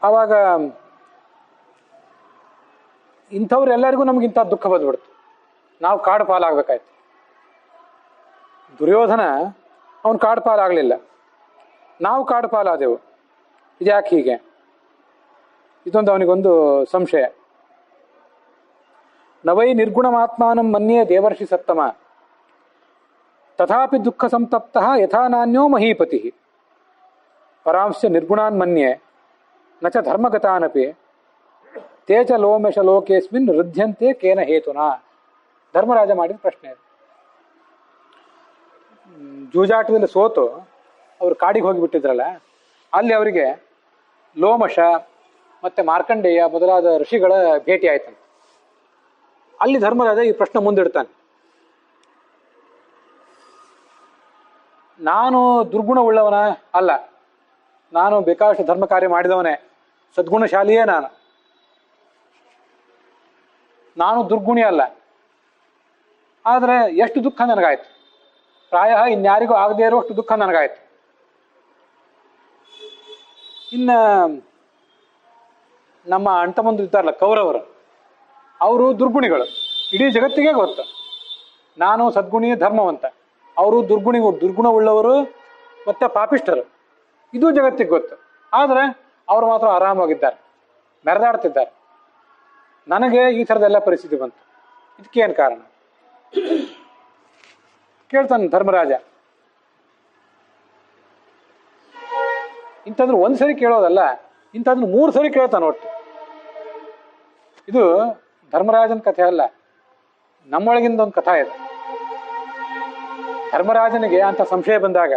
ಆವಾಗ ಇಂಥವ್ರೆಲ್ಲರಿಗೂ ನಮಗಿಂಥ ದುಃಖ ಬಂದ್ಬಿಡ್ತು. ನಾವು ಕಾಡು ಪಾಲಾಗಬೇಕಾಯ್ತು. ದುರ್ಯೋಧನ ಅವನು ಕಾಡು ಪಾಲಾಗಲಿಲ್ಲ, ನಾವು ಕಾಡು ಪಾಲಾದೆವು. ಇದ್ಯಾಕೆ ಹೀಗೆ? ಇದೊಂದು ಅವನಿಗೊಂದು ಸಂಶಯ. ನವೈ ನಿರ್ಗುಣಮಾತ್ಮಾನಂ ಮನ್ಯೇ ದೇವರ್ಷಿ ಸತ್ತಮ ತಥಾಪಿ ದುಃಖ ಸಂತಪ್ತ ಯಥಾ ನಾನ್ಯೋ ಮಹೀಪತಿ ಪರಾಂಶ ನಿರ್ಗುಣಾನ್ ಮನ್ಯೇ ನಚ ಧರ್ಮಗತಾನಪಿ ತೇಚ ಲೋಮೇಶ ಲೋಕೇಸ್ಮಿನ್ ವೃದ್ಧಂತೆ ಕೇನ ಹೇತುನಾ. ಧರ್ಮರಾಜ ಮಾಡಿದ ಪ್ರಶ್ನೆ ಅದು. ಜೂಜಾಟದಲ್ಲಿ ಸೋತು ಅವರು ಕಾಡಿಗೆ ಹೋಗಿಬಿಟ್ಟಿದ್ರಲ್ಲ, ಅಲ್ಲಿ ಅವರಿಗೆ ಲೋಮಶ ಮತ್ತೆ ಮಾರ್ಕಂಡೇಯ ಮೊದಲಾದ ಋಷಿಗಳ ಭೇಟಿ ಆಯ್ತಂತೆ. ಅಲ್ಲಿ ಧರ್ಮರಾಜ ಈ ಪ್ರಶ್ನೆ ಮುಂದಿಡ್ತಾನೆ, ನಾನು ದುರ್ಗುಣವುಳ್ಳವನ ಅಲ್ಲ, ನಾನು ಬೇಕಾದಷ್ಟು ಧರ್ಮ ಕಾರ್ಯ ಮಾಡಿದವನೇ, ಸದ್ಗುಣಶಾಲಿಯೇ ನಾನು ದುರ್ಗುಣಿ ಅಲ್ಲ. ಆದರೆ ಎಷ್ಟು ದುಃಖ ನನಗಾಯ್ತು, ಪ್ರಾಯ ಇನ್ಯಾರಿಗೂ ಆಗದೇ ಇರುವಷ್ಟು ದುಃಖ ನನಗಾಯ್ತು. ಇನ್ನು ನಮ್ಮ ಅಣ್ತಮ್ಮಂದ್ರು ಇದ್ದಾರಲ್ಲ ಕೌರವರು, ಅವರು ದುರ್ಗುಣಿಗಳು, ಇಡೀ ಜಗತ್ತಿಗೆ ಗೊತ್ತು. ನಾನು ಸದ್ಗುಣಿ ಧರ್ಮವಂತ, ಅವರು ದುರ್ಗುಣವುಳ್ಳವರು ಮತ್ತು ಪಾಪಿಷ್ಠರು. ಇದು ಜಗತ್ತಿಗೆ ಗೊತ್ತು. ಆದರೆ ಅವರು ಮಾತ್ರ ಆರಾಮಾಗಿದ್ದಾರೆ, ಮೆರೆದಾಡ್ತಿದ್ದಾರೆ. ನನಗೆ ಈ ಥರದ್ದೆಲ್ಲ ಪರಿಸ್ಥಿತಿ ಬಂತು. ಇದಕ್ಕೇನು ಕಾರಣ? ಕೇಳ್ತಾನೆ ಧರ್ಮರಾಜ. ಇಂಥದ್ದು ಒಂದು ಸರಿ ಕೇಳೋದಲ್ಲ, ಇಂಥದ್ದನ್ನು 3 ಸರಿ ಕೇಳ್ತಾನೆ ಒಟ್ಟು. ಇದು ಧರ್ಮರಾಜನ ಕಥೆ ಅಲ್ಲ, ನಮ್ಮೊಳಗಿಂದ ಒಂದು ಕಥಾ ಇದೆ. ಧರ್ಮರಾಜನಿಗೆ ಅಂತ ಸಂಶಯ ಬಂದಾಗ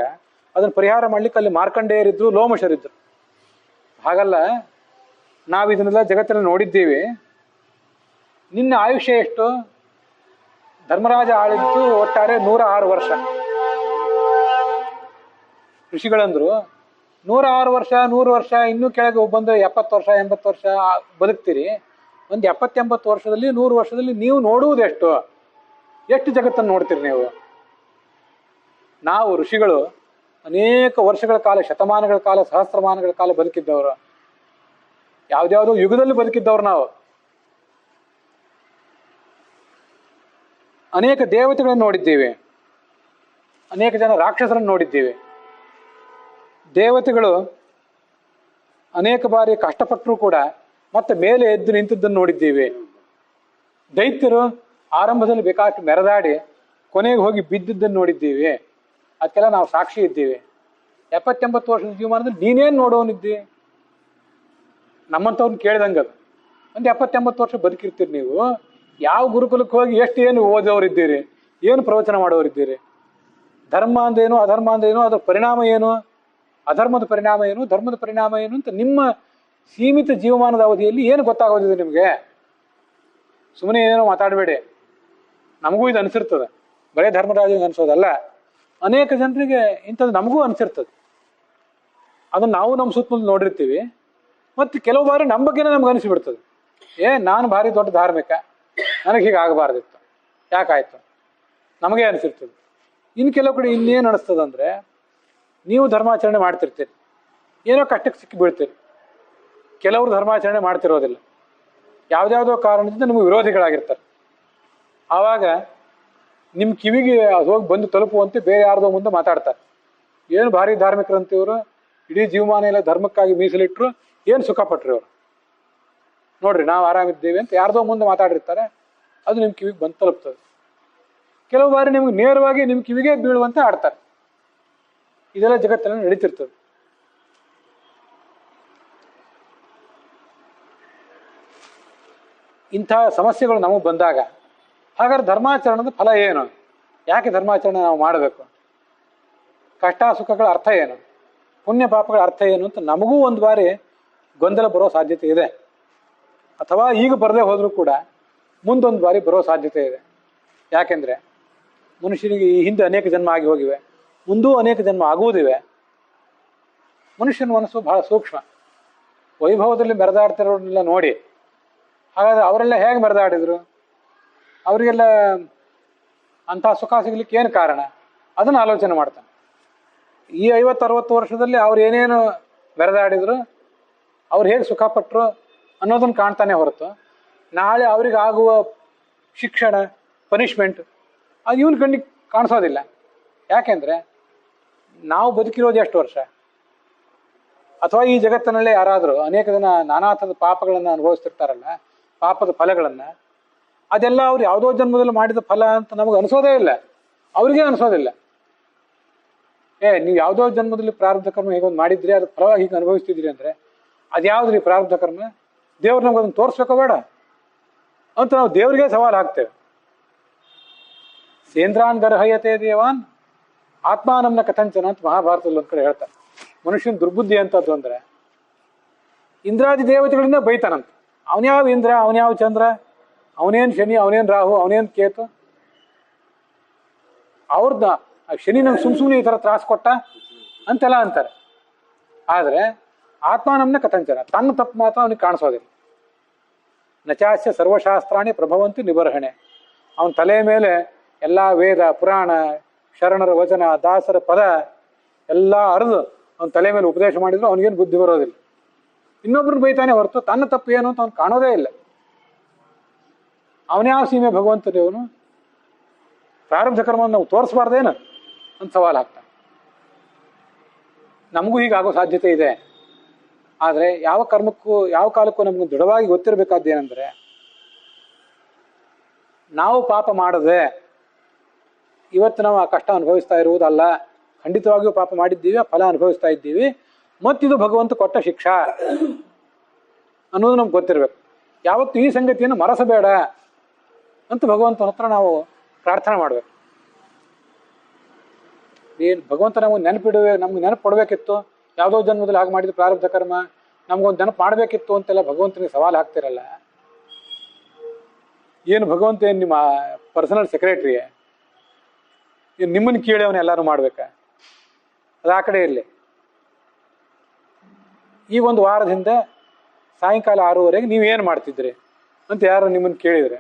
ಅದನ್ನು ಪರಿಹಾರ ಮಾಡ್ಲಿಕ್ಕೆ ಅಲ್ಲಿ ಮಾರ್ಕಂಡೇಯರಿದ್ರು, ಲೋಮಶರಿದ್ರು. ಹಾಗಲ್ಲ, ನಾವು ಇದನ್ನೆಲ್ಲ ಜಗತ್ತಲ್ಲಿ ನೋಡಿದ್ದೀವಿ. ನಿನ್ನ ಆಯುಷ್ಯ ಎಷ್ಟು? ಧರ್ಮರಾಜ ಆಳಿದ್ದು ಒಟ್ಟಾರೆ 106 ವರ್ಷ. ಋಷಿಗಳಂದ್ರು 106 ವರ್ಷ, 100 ವರ್ಷ, ಇನ್ನೂ ಕೆಳಗೆ ಬಂದು 70 ವರ್ಷ 80 ವರ್ಷ ಬದುಕ್ತೀರಿ. ಒಂದು 70-80 ವರ್ಷದಲ್ಲಿ 100 ವರ್ಷದಲ್ಲಿ ನೀವು ನೋಡುವುದೆಷ್ಟು? ಎಷ್ಟು ಜಗತ್ತನ್ನು ನೋಡ್ತೀರಿ ನೀವು? ನಾವು ಋಷಿಗಳು ಅನೇಕ ವರ್ಷಗಳ ಕಾಲ, ಶತಮಾನಗಳ ಕಾಲ, ಸಹಸ್ರಮಾನಗಳ ಕಾಲ ಬದುಕಿದ್ದವರು. ಯಾವ್ದ್ಯಾವುದೋ ಯುಗದಲ್ಲಿ ಬದುಕಿದ್ದವ್ರು ನಾವು. ಅನೇಕ ದೇವತೆಗಳನ್ನು ನೋಡಿದ್ದೀವಿ, ಅನೇಕ ಜನ ರಾಕ್ಷಸರನ್ನು ನೋಡಿದ್ದೀವಿ. ದೇವತೆಗಳು ಅನೇಕ ಬಾರಿ ಕಷ್ಟಪಟ್ಟರೂ ಕೂಡ ಮತ್ತೆ ಮೇಲೆ ಎದ್ದು ನಿಂತದ್ದನ್ನು ನೋಡಿದ್ದೀವಿ. ದೈತ್ಯರು ಆರಂಭದಲ್ಲಿ ಬೇಕಾಷ್ಟು ಮೆರೆದಾಡಿ ಕೊನೆಗೆ ಹೋಗಿ ಬಿದ್ದದ್ದನ್ನು ನೋಡಿದ್ದೀವಿ. ಅದಕ್ಕೆಲ್ಲ ನಾವು ಸಾಕ್ಷಿ ಇದ್ದೀವಿ. 70-80 ವರ್ಷದ ಜೀವಮಾನದಲ್ಲಿ ನೀನೇನು ನೋಡೋನಿದ್ದಿ? ನಮ್ಮಂಥವ್ರನ್ನ ಕೇಳಿದಂಗದು. ಒಂದು 70-80 ವರ್ಷ ಬದುಕಿರ್ತೀರಿ ನೀವು. ಯಾವ ಗುರುಕುಲಕ್ಕೆ ಹೋಗಿ ಏನು ಓದೋರಿದ್ದೀರಿ? ಏನು ಪ್ರವಚನ ಮಾಡೋರಿದ್ದೀರಿ? ಧರ್ಮ ಅಂದೇನು, ಅಧರ್ಮ ಅಂದೇನು, ಅದರ ಪರಿಣಾಮ ಏನು, ಅಧರ್ಮದ ಪರಿಣಾಮ ಏನು, ಧರ್ಮದ ಪರಿಣಾಮ ಏನು ಅಂತ ನಿಮ್ಮ ಸೀಮಿತ ಜೀವಮಾನದ ಅವಧಿಯಲ್ಲಿ ಏನು ಗೊತ್ತಾಗೋದಿದೆ ನಿಮಗೆ? ಸುಮ್ಮನೆ ಏನೇನೋ ಮಾತಾಡಬೇಡಿ. ನಮಗೂ ಇದು ಅನಿಸಿರ್ತದೆ, ಬರೇ ಧರ್ಮರಾಜನಿಗೆ ಅನಿಸೋದಲ್ಲ, ಅನೇಕ ಜನರಿಗೆ ಇಂಥದ್ದು ನಮಗೂ ಅನಿಸಿರ್ತದೆ. ಅದನ್ನು ನಾವು ನಮ್ಮ ಸುತ್ತಮುತ್ತ ನೋಡಿರ್ತೀವಿ. ಮತ್ತು ಕೆಲವು ಬಾರಿ ನಮ್ಮ ಬಗ್ಗೆನೇ ನಮ್ಗೆ ಅನಿಸಿಬಿಡ್ತದೆ, ನಾನು ಭಾರಿ ದೊಡ್ಡ ಧಾರ್ಮಿಕ, ನನಗೆ ಹೀಗೆ ಆಗಬಾರ್ದಿತ್ತು, ಯಾಕಾಯ್ತು ನಮಗೆ ಅನಿಸಿರ್ತದೆ. ಇನ್ನು ಕೆಲವು ಕಡೆ ಇನ್ನೇನು ಅನಿಸ್ತದಂದರೆ, ನೀವು ಧರ್ಮಾಚರಣೆ ಮಾಡ್ತಿರ್ತೀರಿ, ಏನೋ ಕಷ್ಟಕ್ಕೆ ಸಿಕ್ಕಿ ಬೀಳ್ತೀರಿ. ಕೆಲವರು ಧರ್ಮಾಚರಣೆ ಮಾಡ್ತಿರೋದಿಲ್ಲ, ಯಾವುದ್ಯಾವುದೋ ಕಾರಣದಿಂದ ನಿಮಗೆ ವಿರೋಧಿಗಳಾಗಿರ್ತಾರೆ. ಆವಾಗ ನಿಮ್ಮ ಕಿವಿಗೆ ಅದು ಹೋಗಿ ಬಂದು ತಲುಪುವಂತೆ ಬೇರೆ ಯಾರ್ದೋ ಮುಂದೆ ಮಾತಾಡ್ತಾರೆ. ಏನು ಭಾರಿ ಧಾರ್ಮಿಕರಂತ ಇವರು, ಇಡೀ ಜೀವಮಾನ ಎಲ್ಲ ಧರ್ಮಕ್ಕಾಗಿ ಮೀಸಲಿಟ್ಟರು, ಏನು ಸುಖಪಟ್ರಿ ಅವರು, ನೋಡ್ರಿ ನಾವು ಆರಾಮಿದ್ದೇವೆ ಅಂತ ಯಾರ್ದೋ ಮುಂದೆ ಮಾತಾಡಿರ್ತಾರೆ. ಅದು ನಿಮ್ಮ ಕಿವಿಗೆ ಬಂದು ತಲುಪ್ತದೆ. ಕೆಲವು ಬಾರಿ ನಿಮ್ಗೆ ನೇರವಾಗಿ ನಿಮ್ಮ ಕಿವಿಗೆ ಬೀಳುವಂತೆ ಆಡ್ತಾರೆ. ಇದೆಲ್ಲ ಜಗತ್ತಲ್ಲಿ ನಡೀತಿರ್ತದೆ. ಇಂಥ ಸಮಸ್ಯೆಗಳು ನಮಗೆ ಬಂದಾಗ ಹಾಗಾದ್ರೆ ಧರ್ಮಾಚರಣದ ಫಲ ಏನು? ಯಾಕೆ ಧರ್ಮಾಚರಣೆ ನಾವು ಮಾಡಬೇಕು? ಕಷ್ಟ ಸುಖಗಳ ಅರ್ಥ ಏನು? ಪುಣ್ಯ ಪಾಪಗಳ ಅರ್ಥ ಏನು ಅಂತ ನಮಗೂ ಒಂದು ಬಾರಿ ಗೊಂದಲ ಬರೋ ಸಾಧ್ಯತೆ ಇದೆ. ಅಥವಾ ಈಗ ಬರದೇ ಹೋದರೂ ಕೂಡ ಮುಂದೊಂದು ಬಾರಿ ಬರೋ ಸಾಧ್ಯತೆ ಇದೆ. ಯಾಕೆಂದರೆ ಮನುಷ್ಯನಿಗೆ ಈ ಹಿಂದೆ ಅನೇಕ ಜನ್ಮ ಆಗಿ ಹೋಗಿವೆ, ಮುಂದೂ ಅನೇಕ ಜನ್ಮ ಆಗುವುದಿವೆ. ಮನುಷ್ಯನ ಮನಸ್ಸು ಬಹಳ ಸೂಕ್ಷ್ಮ. ವೈಭವದಲ್ಲಿ ಮೆರೆದಾಡ್ತಿರೋರನ್ನೆಲ್ಲ ನೋಡಿ, ಹಾಗಾದರೆ ಅವರೆಲ್ಲ ಹೇಗೆ ಮೆರೆದಾಡಿದ್ರು, ಅವರಿಗೆಲ್ಲ ಅಂಥ ಸುಖ ಸಿಗಲಿಕ್ಕೆ ಏನು ಕಾರಣ, ಅದನ್ನು ಆಲೋಚನೆ ಮಾಡ್ತಾನೆ. ಈ 50-60 ವರ್ಷದಲ್ಲಿ ಅವ್ರು ಏನೇನು ಮೆರೆದಾಡಿದ್ರು, ಅವ್ರು ಹೇಗೆ ಸುಖಪಟ್ಟರು ಅನ್ನೋದನ್ನು ಕಾಣ್ತಾನೆ ಹೊರತು, ನಾಳೆ ಅವ್ರಿಗೆ ಆಗುವ ಶಿಕ್ಷಣ, ಪನಿಷ್ಮೆಂಟ್ ಅದು ಇವನ ಕಣ್ಣಿಗೆ ಕಾಣಿಸೋದಿಲ್ಲ. ಯಾಕೆಂದರೆ ನಾವು ಬದುಕಿರೋದು ಎಷ್ಟು ವರ್ಷ? ಅಥವಾ ಈ ಜಗತ್ತಿನಲ್ಲೇ ಯಾರಾದರೂ ಅನೇಕ ಜನ ನಾನಾ ಥರದ ಪಾಪಗಳನ್ನು ಅನುಭವಿಸ್ತಿರ್ತಾರಲ್ಲ, ಪಾಪದ ಫಲಗಳನ್ನು, ಅದೆಲ್ಲ ಅವ್ರು ಯಾವುದೋ ಜನ್ಮದಲ್ಲಿ ಮಾಡಿದ ಫಲ ಅಂತ ನಮಗೆ ಅನಿಸೋದೇ ಇಲ್ಲ, ಅವ್ರಿಗೆ ಅನಿಸೋದಿಲ್ಲ. ನೀವು ಯಾವುದೋ ಜನ್ಮದಲ್ಲಿ ಪ್ರಾರಬ್ಧ ಕರ್ಮ ಹೀಗೊಂದು ಮಾಡಿದ್ರಿ, ಅದಕ್ಕೆ ಫಲವಾಗಿ ಹೀಗೆ ಅನುಭವಿಸ್ತಿದ್ರಿ ಅಂದರೆ ಅದ್ಯಾವುದ್ರಿ ಪ್ರಾರಬ್ಧ ಕರ್ಮ? ದೇವ್ರು ನಮ್ಗೆ ಅದನ್ನು ತೋರಿಸ್ಬೇಕೋ ಬೇಡ ಅಂತ ನಾವು ದೇವರಿಗೆ ಸವಾಲು ಹಾಕ್ತೇವೆ. ಸೇಂದ್ರಾನ್ ಗರ್ಹಯತೆ ದೇವಾನ್ ಆತ್ಮಾನಂನ ಕಥಂಚನ ಅಂತ ಮಹಾಭಾರತದಲ್ಲಿ ಒಂದು ಕಡೆ ಹೇಳ್ತಾರೆ. ಮನುಷ್ಯನ ದುರ್ಬುದ್ಧಿ ಅಂತದ್ದು ಅಂದರೆ ಇಂದ್ರಾದಿ ದೇವತೆಗಳಿಂದ ಬೈತಾನಂತ. ಅವನ್ಯಾವ ಇಂದ್ರ, ಅವನ್ಯಾವ ಚಂದ್ರ, ಅವನೇನು ಶನಿ, ಅವನೇನು ರಾಹು, ಅವನೇನು ಕೇತು, ಅವ್ರನ್ನ ಶನಿ ನಮ್ಗೆ ಸುಮ್ಮನೆ ಈ ಥರ ತ್ರಾಸ ಕೊಟ್ಟ ಅಂತೆಲ್ಲ ಅಂತಾರೆ. ಆದರೆ ಆತ್ಮಾನಂನ ಕಥಂಚನ, ತನ್ನ ತಪ್ಪು ಮಾತ್ರ ಅವನಿಗೆ ಕಾಣಿಸೋದಿಲ್ಲ. ನಚಾಸ್ಯ ಸರ್ವಶಾಸ್ತ್ರಾಣಿ ಪ್ರಭವಂತಿ ನಿಬರ್ಹಣೆ. ಅವನ ತಲೆ ಮೇಲೆ ಎಲ್ಲ ವೇದ ಪುರಾಣ ಶರಣರ ವಚನ ದಾಸರ ಪದ ಎಲ್ಲ ಅರಿದು ಅವನ ತಲೆ ಮೇಲೆ ಉಪದೇಶ ಮಾಡಿದ್ರು ಅವನಿಗೇನು ಬುದ್ಧಿ ಬರೋದಿಲ್ಲ. ಇನ್ನೊಬ್ರನ್ನ ಬೈತಾನೆ ಹೊರತು ತನ್ನ ತಪ್ಪು ಏನು ಅಂತ ಅವ್ನು ಕಾಣೋದೇ ಇಲ್ಲ. ಅವನ್ಯಾವ ಸೀಮೆ ಭಗವಂತ ದೇವನು? ಪ್ರಾರಬ್ಧ ಕರ್ಮವನ್ನು ನಾವು ತೋರಿಸ್ಬಾರ್ದೇನು ಅಂತ ಸವಾಲು ಹಾಕ್ತಾನೆ. ನಮಗೂ ಹೀಗಾಗೋ ಸಾಧ್ಯತೆ ಇದೆ. ಆದರೆ ಯಾವ ಕರ್ಮಕ್ಕೂ ಯಾವ ಕಾಲಕ್ಕೂ ನಮ್ಗೆ ದೃಢವಾಗಿ ಗೊತ್ತಿರಬೇಕಾದ್ದು ಏನಂದ್ರೆ, ನಾವು ಪಾಪ ಮಾಡದೆ ಇವತ್ತು ನಾವು ಆ ಕಷ್ಟ ಅನುಭವಿಸ್ತಾ ಇರುವುದಲ್ಲ, ಖಂಡಿತವಾಗಿಯೂ ಪಾಪ ಮಾಡಿದ್ದೀವಿ, ಆ ಫಲ ಅನುಭವಿಸ್ತಾ ಇದ್ದೀವಿ, ಮತ್ತಿದು ಭಗವಂತ ಕೊಟ್ಟ ಶಿಕ್ಷಾ ಅನ್ನೋದು ನಮ್ಗೆ ಗೊತ್ತಿರಬೇಕು. ಯಾವತ್ತು ಈ ಸಂಗತಿಯನ್ನು ಮರೆಸಬೇಡ ಅಂತ ಭಗವಂತನ ಹತ್ರ ನಾವು ಪ್ರಾರ್ಥನೆ ಮಾಡ್ಬೇಕು. ಏನು ಭಗವಂತ ನಮಗೆ ನಮ್ಗೆ ನೆನಪು ಕೊಡಬೇಕಿತ್ತು, ಯಾವುದೋ ಜನ್ಮದಲ್ಲಿ ಹಾಗೆ ಮಾಡಿದ ಪ್ರಾರಬ್ಧ ಕರ್ಮ ನಮ್ಗೊಂದು ನೆನಪು ಮಾಡಬೇಕಿತ್ತು ಅಂತೆಲ್ಲ ಭಗವಂತನಿಗೆ ಸವಾಲು ಹಾಕ್ತಿರಲ್ಲ. ಏನು ಭಗವಂತ ಏನು ನಿಮ್ಮ ಪರ್ಸನಲ್ ಸೆಕ್ರೆಟರಿ? ಏನು ನಿಮ್ಮನ್ನು ಕೇಳಿ ಅವನು ಎಲ್ಲರೂ ಮಾಡ್ಬೇಕಾ? ಅದು ಆ ಕಡೆ ಇರಲಿ. ಈ ಒಂದು ವಾರದಿಂದ ಸಾಯಂಕಾಲ 6:30 ನೀವೇನು ಮಾಡ್ತಿದ್ರಿ ಅಂತ ಯಾರು ನಿಮ್ಮನ್ನು ಕೇಳಿದರೆ,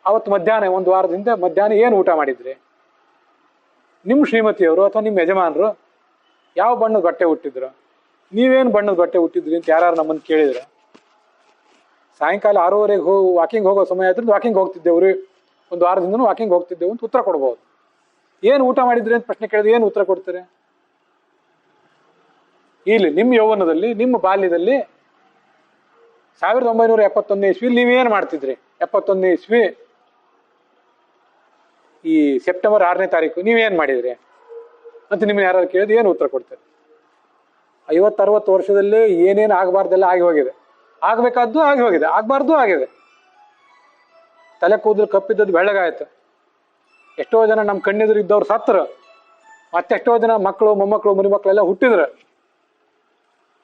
ಅವತ್ತು ಮಧ್ಯಾಹ್ನ ಒಂದು ವಾರದಿಂದ ಮಧ್ಯಾಹ್ನ ಏನು ಊಟ ಮಾಡಿದ್ರಿ? ನಿಮ್ಮ ಶ್ರೀಮತಿಯವರು ಅಥವಾ ನಿಮ್ಮ ಯಜಮಾನರು ಯಾವ ಬಣ್ಣದ ಬಟ್ಟೆ ಹುಟ್ಟಿದ್ರು, ನೀವೇನು ಬಣ್ಣದ ಬಟ್ಟೆ ಹುಟ್ಟಿದ್ರಿ ಅಂತ ಯಾರು ನಮ್ಮನ್ನು ಕೇಳಿದ್ರೆ, ಸಾಯಂಕಾಲ 6:30 ವಾಕಿಂಗ್ ಹೋಗೋ ಸಮಯ ಆದ್ರಿಂದ ವಾಕಿಂಗ್ ಹೋಗ್ತಿದ್ದೇವ್ರಿ, ಒಂದು ವಾರದಿಂದನೂ ವಾಕಿಂಗ್ ಹೋಗ್ತಿದ್ದೆವು ಅಂತ ಉತ್ತರ ಕೊಡ್ಬೋದು. ಏನು ಊಟ ಮಾಡಿದ್ರಿ ಅಂತ ಪ್ರಶ್ನೆ ಕೇಳಿದ್ರೆ ಏನು ಉತ್ತರ ಕೊಡ್ತೀರಿ? ಇಲ್ಲಿ ನಿಮ್ಮ ಯೌವನದಲ್ಲಿ, ನಿಮ್ಮ ಬಾಲ್ಯದಲ್ಲಿ 1971 ಇಸ್ವಿಲಿ ನೀವೇನು ಮಾಡ್ತಿದ್ರಿ? 71 ಇಸ್ವಿ ಈ ಸೆಪ್ಟೆಂಬರ್ 6ನೇ ತಾರೀಕು ನೀವೇನು ಮಾಡಿದ್ರಿ ಅಂತ ನಿಮ್ಮನ್ನ ಯಾರು ಕೇಳಿದ್ರೆ ಏನು ಉತ್ತರ ಕೊಡ್ತಾರೆ? 50-60 ವರ್ಷದಲ್ಲಿ ಏನೇನು ಆಗಬಾರ್ದೆಲ್ಲ ಆಗಿ ಹೋಗಿದೆ, ಆಗಬೇಕಾದ್ದು ಆಗಿ ಹೋಗಿದೆ, ಆಗಬಾರ್ದು ಆಗಿದೆ. ತಲೆ ಕೂದಲು ಕಪ್ಪಿದ್ದದ್ದು ಬೆಳ್ಳಗಾಯ್ತು. ಎಷ್ಟೋ ಜನ ನಮ್ಮ ಕಣ್ಣೆದುರು ಇದ್ದವ್ರು ಸತ್ತರು, ಮತ್ತೆಷ್ಟೋ ಜನ ಮಕ್ಕಳು ಮೊಮ್ಮಕ್ಕಳು ಮರಿಮಕ್ಕಳೆಲ್ಲ ಹುಟ್ಟಿದ್ರು.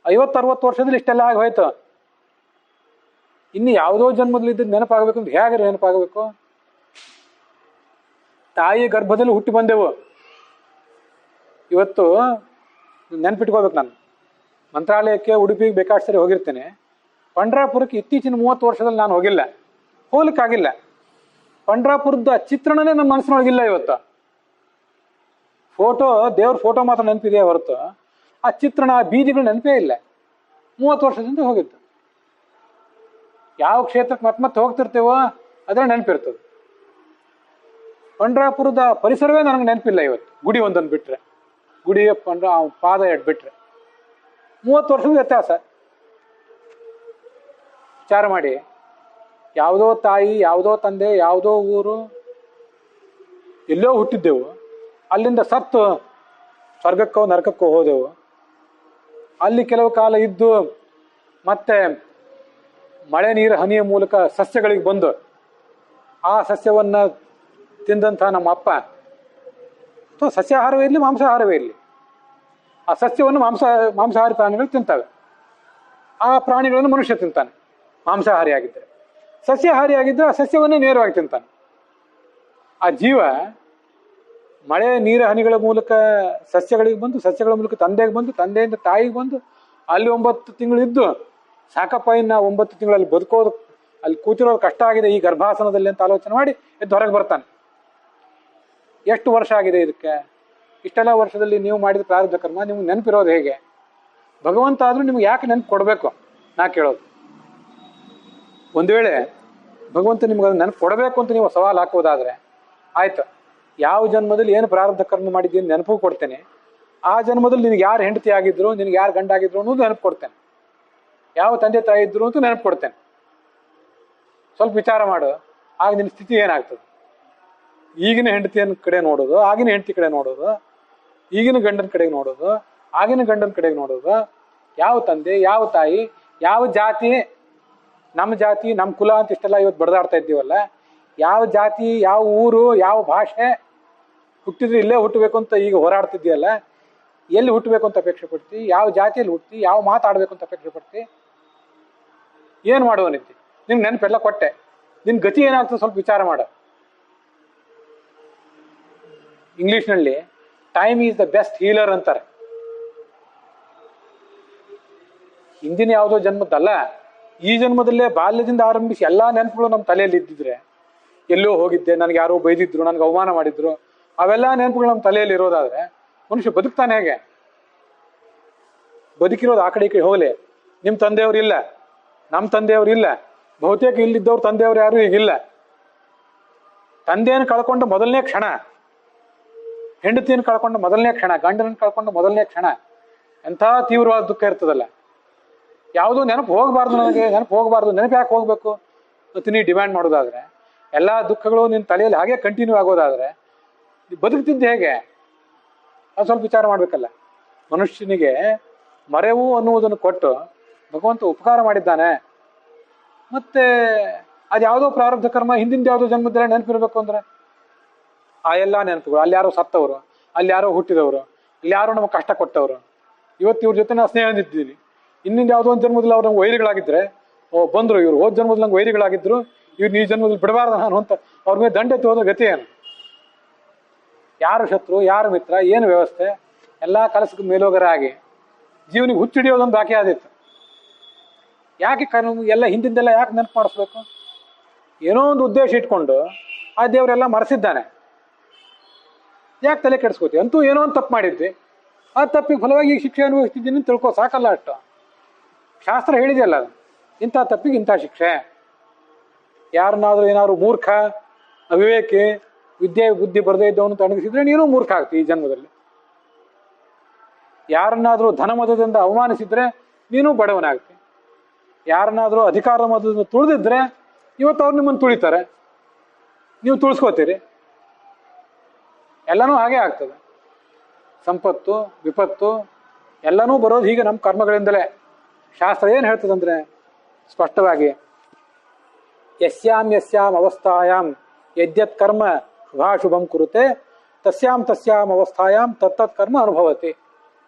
50-60 ವರ್ಷದಲ್ಲಿ ಇಷ್ಟೆಲ್ಲ ಆಗಿ ಹೋಯ್ತು. ಇನ್ನು ಯಾವುದೋ ಜನ್ಮದಲ್ಲಿ ಇದ್ದದ್ದು ನೆನಪಾಗಬೇಕು ಅಂತ ಹೇಗೆ ನೆನಪಾಗಬೇಕು? ತಾಯಿ ಗರ್ಭದಲ್ಲಿ ಹುಟ್ಟಿ ಬಂದೆವು. ಇವತ್ತು ನೆನ್ಪಿಟ್ಕೋಬೇಕು, ನಾನು ಮಂತ್ರಾಲಯಕ್ಕೆ ಉಡುಪಿಗೆ ಬೇಕಾದ ಸರಿ ಹೋಗಿರ್ತೇನೆ. ಪಂಡ್ರಾಪುರಕ್ಕೆ ಇತ್ತೀಚಿನ 30 ವರ್ಷದಲ್ಲಿ ನಾನು ಹೋಗಿಲ್ಲ, ಹೋಗ್ಲಿಕ್ಕಾಗಿಲ್ಲ. ಪಂಡ್ರಾಪುರದ ಚಿತ್ರಣನೇ ನಮ್ಮ ಮನಸ್ಸಿನೊಳಗಿಲ್ಲ. ಇವತ್ತು ಫೋಟೋ, ದೇವ್ರ ಫೋಟೋ ಮಾತ್ರ ನೆನಪಿದೆಯೇ ಹೊರತು ಆ ಚಿತ್ರಣ, ಆ ಬೀದಿಗಳು ನೆನಪೇ ಇಲ್ಲ. 30 ವರ್ಷದಿಂದ ಹೋಗಿತ್ತು. ಯಾವ ಕ್ಷೇತ್ರಕ್ಕೆ ಮತ್ತೆ ಹೋಗ್ತಿರ್ತೇವೋ ಅದರ ನೆನಪಿರ್ತದೆ. ಪಂಡ್ರಾಪುರದ ಪರಿಸರವೇ ನನಗೆ ನೆನಪಿಲ್ಲ ಇವತ್ತು, ಗುಡಿ ಒಂದನ್ನು ಬಿಟ್ರೆ, ಗುಡಿ ಪಾದ ಎರಡು ಬಿಟ್ರೆ. 30 ವರ್ಷದ ವ್ಯತ್ಯಾಸ. ವಿಚಾರ ಮಾಡಿ, ಯಾವುದೋ ತಾಯಿ, ಯಾವುದೋ ತಂದೆ, ಯಾವುದೋ ಊರು, ಎಲ್ಲೋ ಹುಟ್ಟಿದ್ದೆವು, ಅಲ್ಲಿಂದ ಸತ್ತು ಸ್ವರ್ಗಕ್ಕೋ ನರಕಕ್ಕೋ ಹೋದೆವು. ಅಲ್ಲಿ ಕೆಲವು ಕಾಲ ಇದ್ದು ಮತ್ತೆ ಮಳೆ ನೀರು ಹನಿಯ ಮೂಲಕ ಸಸ್ಯಗಳಿಗೆ ಬಂದು ಆ ಸಸ್ಯವನ್ನ ತಿಂದಂತಹ ನಮ್ಮ ಅಪ್ಪ, ಅಥವಾ ಸಸ್ಯಾಹಾರವೇ ಇರಲಿ ಮಾಂಸಾಹಾರವೇ ಇರಲಿ, ಆ ಸಸ್ಯವನ್ನು ಮಾಂಸಾಹಾರಿ ಪ್ರಾಣಿಗಳು ತಿಂತವೆ. ಆ ಪ್ರಾಣಿಗಳನ್ನು ಮನುಷ್ಯ ತಿಂತಾನೆ ಮಾಂಸಾಹಾರಿ ಆಗಿದ್ದರೆ. ಸಸ್ಯಾಹಾರಿ ಆಗಿದ್ದರೆ ಆ ಸಸ್ಯವನ್ನೇ ನೇರವಾಗಿ ತಿಂತಾನೆ. ಆ ಜೀವ ಮಳೆ ನೀರ ಹನಿಗಳ ಮೂಲಕ ಸಸ್ಯಗಳಿಗೆ ಬಂದು, ಸಸ್ಯಗಳ ಮೂಲಕ ತಂದೆಗೆ ಬಂದು, ತಂದೆಯಿಂದ ತಾಯಿಗೆ ಬಂದು, ಅಲ್ಲಿ 9 ತಿಂಗಳು ಇದ್ದು ಸಾಕಪ್ಪ, ಇನ್ನು 9 ತಿಂಗಳಲ್ಲಿ ಬದುಕೋದು, ಅಲ್ಲಿ ಕೂತಿರೋದು ಕಷ್ಟ ಆಗಿದೆ ಈ ಗರ್ಭಾಸನದಲ್ಲಿ ಅಂತ ಆಲೋಚನೆ ಮಾಡಿ ಎದ್ದು ಹೊರಗೆ ಬರ್ತಾನೆ. ಎಷ್ಟು ವರ್ಷ ಆಗಿದೆ ಇದಕ್ಕೆ? ಇಷ್ಟೆಲ್ಲ ವರ್ಷದಲ್ಲಿ ನೀವು ಮಾಡಿದ ಪ್ರಾರಬ್ಧ ಕರ್ಮ ನಿಮ್ಗೆ ನೆನಪಿರೋದು ಹೇಗೆ? ಭಗವಂತ ಆದ್ರೂ ನಿಮ್ಗೆ ಯಾಕೆ ನೆನಪು ಕೊಡಬೇಕು ನಾ ಕೇಳೋದು. ಒಂದು ವೇಳೆ ಭಗವಂತ ನಿಮ್ಗೆ ಅದನ್ನ ನೆನಪು ಕೊಡಬೇಕು ಅಂತ ನೀವು ಸವಾಲು ಹಾಕೋದಾದ್ರೆ, ಆಯ್ತು, ಯಾವ ಜನ್ಮದಲ್ಲಿ ಏನು ಪ್ರಾರಬ್ಧ ಕರ್ಮ ಮಾಡಿದ್ದೀನಿ ನೆನಪು ಕೊಡ್ತೇನೆ, ಆ ಜನ್ಮದಲ್ಲಿ ನಿನಗೆ ಯಾರು ಹೆಂಡತಿ ಆಗಿದ್ರು, ನಿನಗೆ ಯಾರು ಗಂಡ ಆಗಿದ್ರು ಅನ್ನೋದು ನೆನಪು ಕೊಡ್ತೇನೆ, ಯಾವ ತಂದೆ ತಾಯಿ ಇದ್ರು ಅಂತ ನೆನಪು ಕೊಡ್ತೇನೆ. ಸ್ವಲ್ಪ ವಿಚಾರ ಮಾಡು, ಆಗ ನಿನ್ನ ಸ್ಥಿತಿ ಏನಾಗ್ತದೆ? ಈಗಿನ ಹೆಂಡತಿಯ ಕಡೆ ನೋಡೋದು, ಆಗಿನ ಹೆಂಡತಿ ಕಡೆ ನೋಡೋದು, ಈಗಿನ ಗಂಡನ ಕಡೆಗೆ ನೋಡೋದು, ಆಗಿನ ಗಂಡನ ಕಡೆಗೆ ನೋಡೋದು, ಯಾವ ತಂದೆ, ಯಾವ ತಾಯಿ, ಯಾವ ಜಾತಿ, ನಮ್ಮ ಜಾತಿ, ನಮ್ಮ ಕುಲ ಅಂತ ಇಷ್ಟೆಲ್ಲ ಇವತ್ತು ಬಡದಾಡ್ತಾ ಇದ್ದೀವಲ್ಲ, ಯಾವ ಜಾತಿ, ಯಾವ ಊರು, ಯಾವ ಭಾಷೆ, ಹುಟ್ಟಿದ್ರೆ ಇಲ್ಲೇ ಹುಟ್ಟಬೇಕು ಅಂತ ಈಗ ಹೋರಾಡ್ತಿದ್ದೀಯಲ್ಲ, ಎಲ್ಲಿ ಹುಟ್ಟಬೇಕು ಅಂತ ಅಪೇಕ್ಷೆ ಪಡ್ತಿ, ಯಾವ ಜಾತಿಯಲ್ಲಿ ಹುಟ್ಟಿ, ಯಾವ ಮಾತಾಡ್ಬೇಕು ಅಂತ ಅಪೇಕ್ಷೆ ಪಡ್ತಿ, ಏನು ಮಾಡುವನಿದ್ದಿ? ನಿಮ್ಗೆ ನೆನಪೆಲ್ಲ ಕೊಟ್ಟೆ, ನಿನ್ನ ಗತಿ ಏನಾಗ್ತದೆ ಸ್ವಲ್ಪ ವಿಚಾರ ಮಾಡು. ಇಂಗ್ಲಿಷ್ನಲ್ಲಿ time is the best healer ಅಂತಾರೆ. ಹಿಂದಿನ ಯಾವುದೋ ಜನ್ಮದ್ದಲ್ಲ, ಈ ಜನ್ಮದಲ್ಲೇ ಬಾಲ್ಯದಿಂದ ಆರಂಭಿಸಿ ಎಲ್ಲಾ ನೆನಪುಗಳು ನಮ್ಮ ತಲೆಯಲ್ಲಿ ಇದ್ದಿದ್ರೆ, ಎಲ್ಲೋ ಹೋಗಿದ್ದೆ, ನನಗೆ ಯಾರೋ ಬೈದಿದ್ರು, ನನಗೆ ಅವಮಾನ ಮಾಡಿದ್ರು, ಅವೆಲ್ಲ ನೆನಪುಗಳು ನಮ್ಮ ತಲೆಯಲ್ಲಿ ಇರೋದಾದ್ರೆ ಮನುಷ್ಯ ಬದುಕ್ತಾನೆ ಹೇಗೆ? ಬದುಕಿರೋದು ಆ ಕಡೆ ಈ ಕಡೆ ಹೋಗಲಿ. ನಿಮ್ಮ ತಂದೆಯವ್ರು ಇಲ್ಲ, ನಮ್ಮ ತಂದೆಯವ್ರು ಇಲ್ಲ, ಬಹುತೇಕ ಇಲ್ಲಿದ್ದವ್ರು ತಂದೆಯವ್ರು ಯಾರು ಈಗಿಲ್ಲ. ತಂದೆಯನ್ನು ಕಳ್ಕೊಂಡು ಮೊದಲನೇ ಕ್ಷಣ, ಹೆಂಡತಿಯನ್ನು ಕಳ್ಕೊಂಡು ಮೊದಲನೇ ಕ್ಷಣ, ಗಂಡನನ್ನು ಕಳ್ಕೊಂಡು ಮೊದಲನೇ ಕ್ಷಣ ಎಂಥ ತೀವ್ರವಾದ ದುಃಖ ಇರ್ತದಲ್ಲ. ಯಾವುದೂ ನೆನಪು ಹೋಗಬಾರ್ದು, ನನಗೆ ನೆನಪು ಹೋಗಬಾರ್ದು, ನೆನಪು ಯಾಕೆ ಹೋಗ್ಬೇಕು ಅಂತ ನೀವು ಡಿಮ್ಯಾಂಡ್ ಮಾಡೋದಾದ್ರೆ, ಎಲ್ಲ ದುಃಖಗಳು ನಿನ್ನ ತಲೆಯಲ್ಲಿ ಹಾಗೆ ಕಂಟಿನ್ಯೂ ಆಗೋದಾದ್ರೆ ಬದುಕ್ತಿದ್ದೆ ಹೇಗೆ? ಅದು ಸ್ವಲ್ಪ ವಿಚಾರ ಮಾಡ್ಬೇಕಲ್ಲ. ಮನುಷ್ಯನಿಗೆ ಮರೆವು ಅನ್ನುವುದನ್ನು ಕೊಟ್ಟು ಭಗವಂತ ಉಪಕಾರ ಮಾಡಿದ್ದಾನೆ. ಮತ್ತೆ ಅದು ಯಾವುದೋ ಪ್ರಾರಬ್ಧ ಕರ್ಮ, ಹಿಂದಿನ ಯಾವುದೋ ಜನ್ಮದಲ್ಲೇ ನೆನಪಿರ್ಬೇಕು ಅಂದ್ರೆ ಆ ಎಲ್ಲ ನೆನಪುಗಳು, ಅಲ್ಲಿ ಯಾರೋ ಸತ್ತವರು, ಅಲ್ಲಿ ಯಾರೋ ಹುಟ್ಟಿದವರು, ಇಲ್ಲಿ ಯಾರೋ ನಮಗೆ ಕಷ್ಟ ಕೊಟ್ಟವರು, ಇವತ್ತು ಇವ್ರ ಜೊತೆ ನಾವು ಸ್ನೇಹ ಹೊಂದಿದ್ದೀನಿ. ಇನ್ನಿಂದ ಯಾವುದೋ ಒಂದು ಜನ್ಮದಲ್ಲಿ ಅವ್ರು ನಮ್ಗೆ ವೈರಿಗಳಾಗಿದ್ರೆ, ಬಂದರು ಇವರು ಹೋದ ಜನ್ಮದಲ್ಲಿ ನಂಗೆ ವೈರಿಗಳಾಗಿದ್ರು, ಇವ್ರು ಈ ಜನ್ಮದಲ್ಲಿ ಬಿಡಬಾರ್ದು ನಾನು ಅಂತ ಅವ್ರ ಮೇಲೆ ದಂಡೆತ್ತಿ ಹೋದ್ರೆ ಗತಿ ಏನು? ಯಾರು ಶತ್ರು, ಯಾರು ಮಿತ್ರ, ಏನು ವ್ಯವಸ್ಥೆ, ಎಲ್ಲ ಕಲಸಕ್ಕೆ ಮೇಲೋಗರ ಆಗಿ ಜೀವನಿಗೆ ಹುಚ್ಚಿಡಿಯೋದೊಂದು ಬಾಕಿ ಆದಿತ್ತು. ಯಾಕೆ ಎಲ್ಲ ಹಿಂದಿಂದೆಲ್ಲ ಯಾಕೆ ನೆನಪು ಮಾಡಿಸ್ಬೇಕು? ಏನೋ ಒಂದು ಉದ್ದೇಶ ಇಟ್ಕೊಂಡು ಆ ದೇವರೆಲ್ಲ ಮರೆಸಿದ್ದಾನೆ. ಯಾಕೆ ತಲೆ ಕೆಡಿಸ್ಕೋತೀವಿ? ಅಂತೂ ಏನೋ ಒಂದು ತಪ್ಪು ಮಾಡಿದ್ವಿ, ಆ ತಪ್ಪಿಗೆ ಫಲವಾಗಿ ಈ ಶಿಕ್ಷೆ ಅನುಭವಿಸ್ತಿದ್ದೀನಿ ತಿಳ್ಕೊ, ಸಾಕಲ್ಲ ಅಷ್ಟು. ಶಾಸ್ತ್ರ ಹೇಳಿದೆಯಲ್ಲ, ಇಂಥ ತಪ್ಪಿಗೆ ಇಂಥ ಶಿಕ್ಷೆ. ಯಾರನ್ನಾದ್ರೂ ಏನಾದ್ರು ಮೂರ್ಖ, ಅವಿವೇಕಿ, ವಿದ್ಯೆ ಬುದ್ಧಿ ಬರದೇ ಇದ್ದವನು ತಣಗಿಸಿದ್ರೆ ನೀನು ಮೂರ್ಖ ಆಗ್ತಿ ಈ ಜನ್ಮದಲ್ಲಿ. ಯಾರನ್ನಾದ್ರೂ ಧನ ಮದದಿಂದ ಅವಮಾನಿಸಿದ್ರೆ ನೀನು ಬಡವನಾಗ್ತಿ. ಯಾರನ್ನಾದ್ರೂ ಅಧಿಕಾರ ಮದದಿಂದ ತುಳಿದಿದ್ರೆ ಇವತ್ತು ಅವ್ರು ನಿಮ್ಮನ್ನು ತುಳಿತಾರೆ, ನೀವು ತುಳಿಸ್ಕೋತೀರಿ. ಎಲ್ಲನೂ ಹಾಗೆ ಆಗ್ತದೆ. ಸಂಪತ್ತು, ವಿಪತ್ತು ಎಲ್ಲನೂ ಬರೋದು ಹೀಗೆ ನಮ್ಮ ಕರ್ಮಗಳಿಂದಲೇ. ಶಾಸ್ತ್ರ ಏನು ಹೇಳ್ತದಂದ್ರೆ ಸ್ಪಷ್ಟವಾಗಿ, ಯಸ್ಯಾಂ ಅವಸ್ಥಾಯಾಂ ಯದ್ಯತ್ ಕರ್ಮ ಶುಭಾಶುಭಂ ಕುರುತೆ ತಸ್ಯಾಂ ಅವಸ್ಥಾಯಾಂ ತತ್ತತ್ ಕರ್ಮ ಅನುಭವತಿ.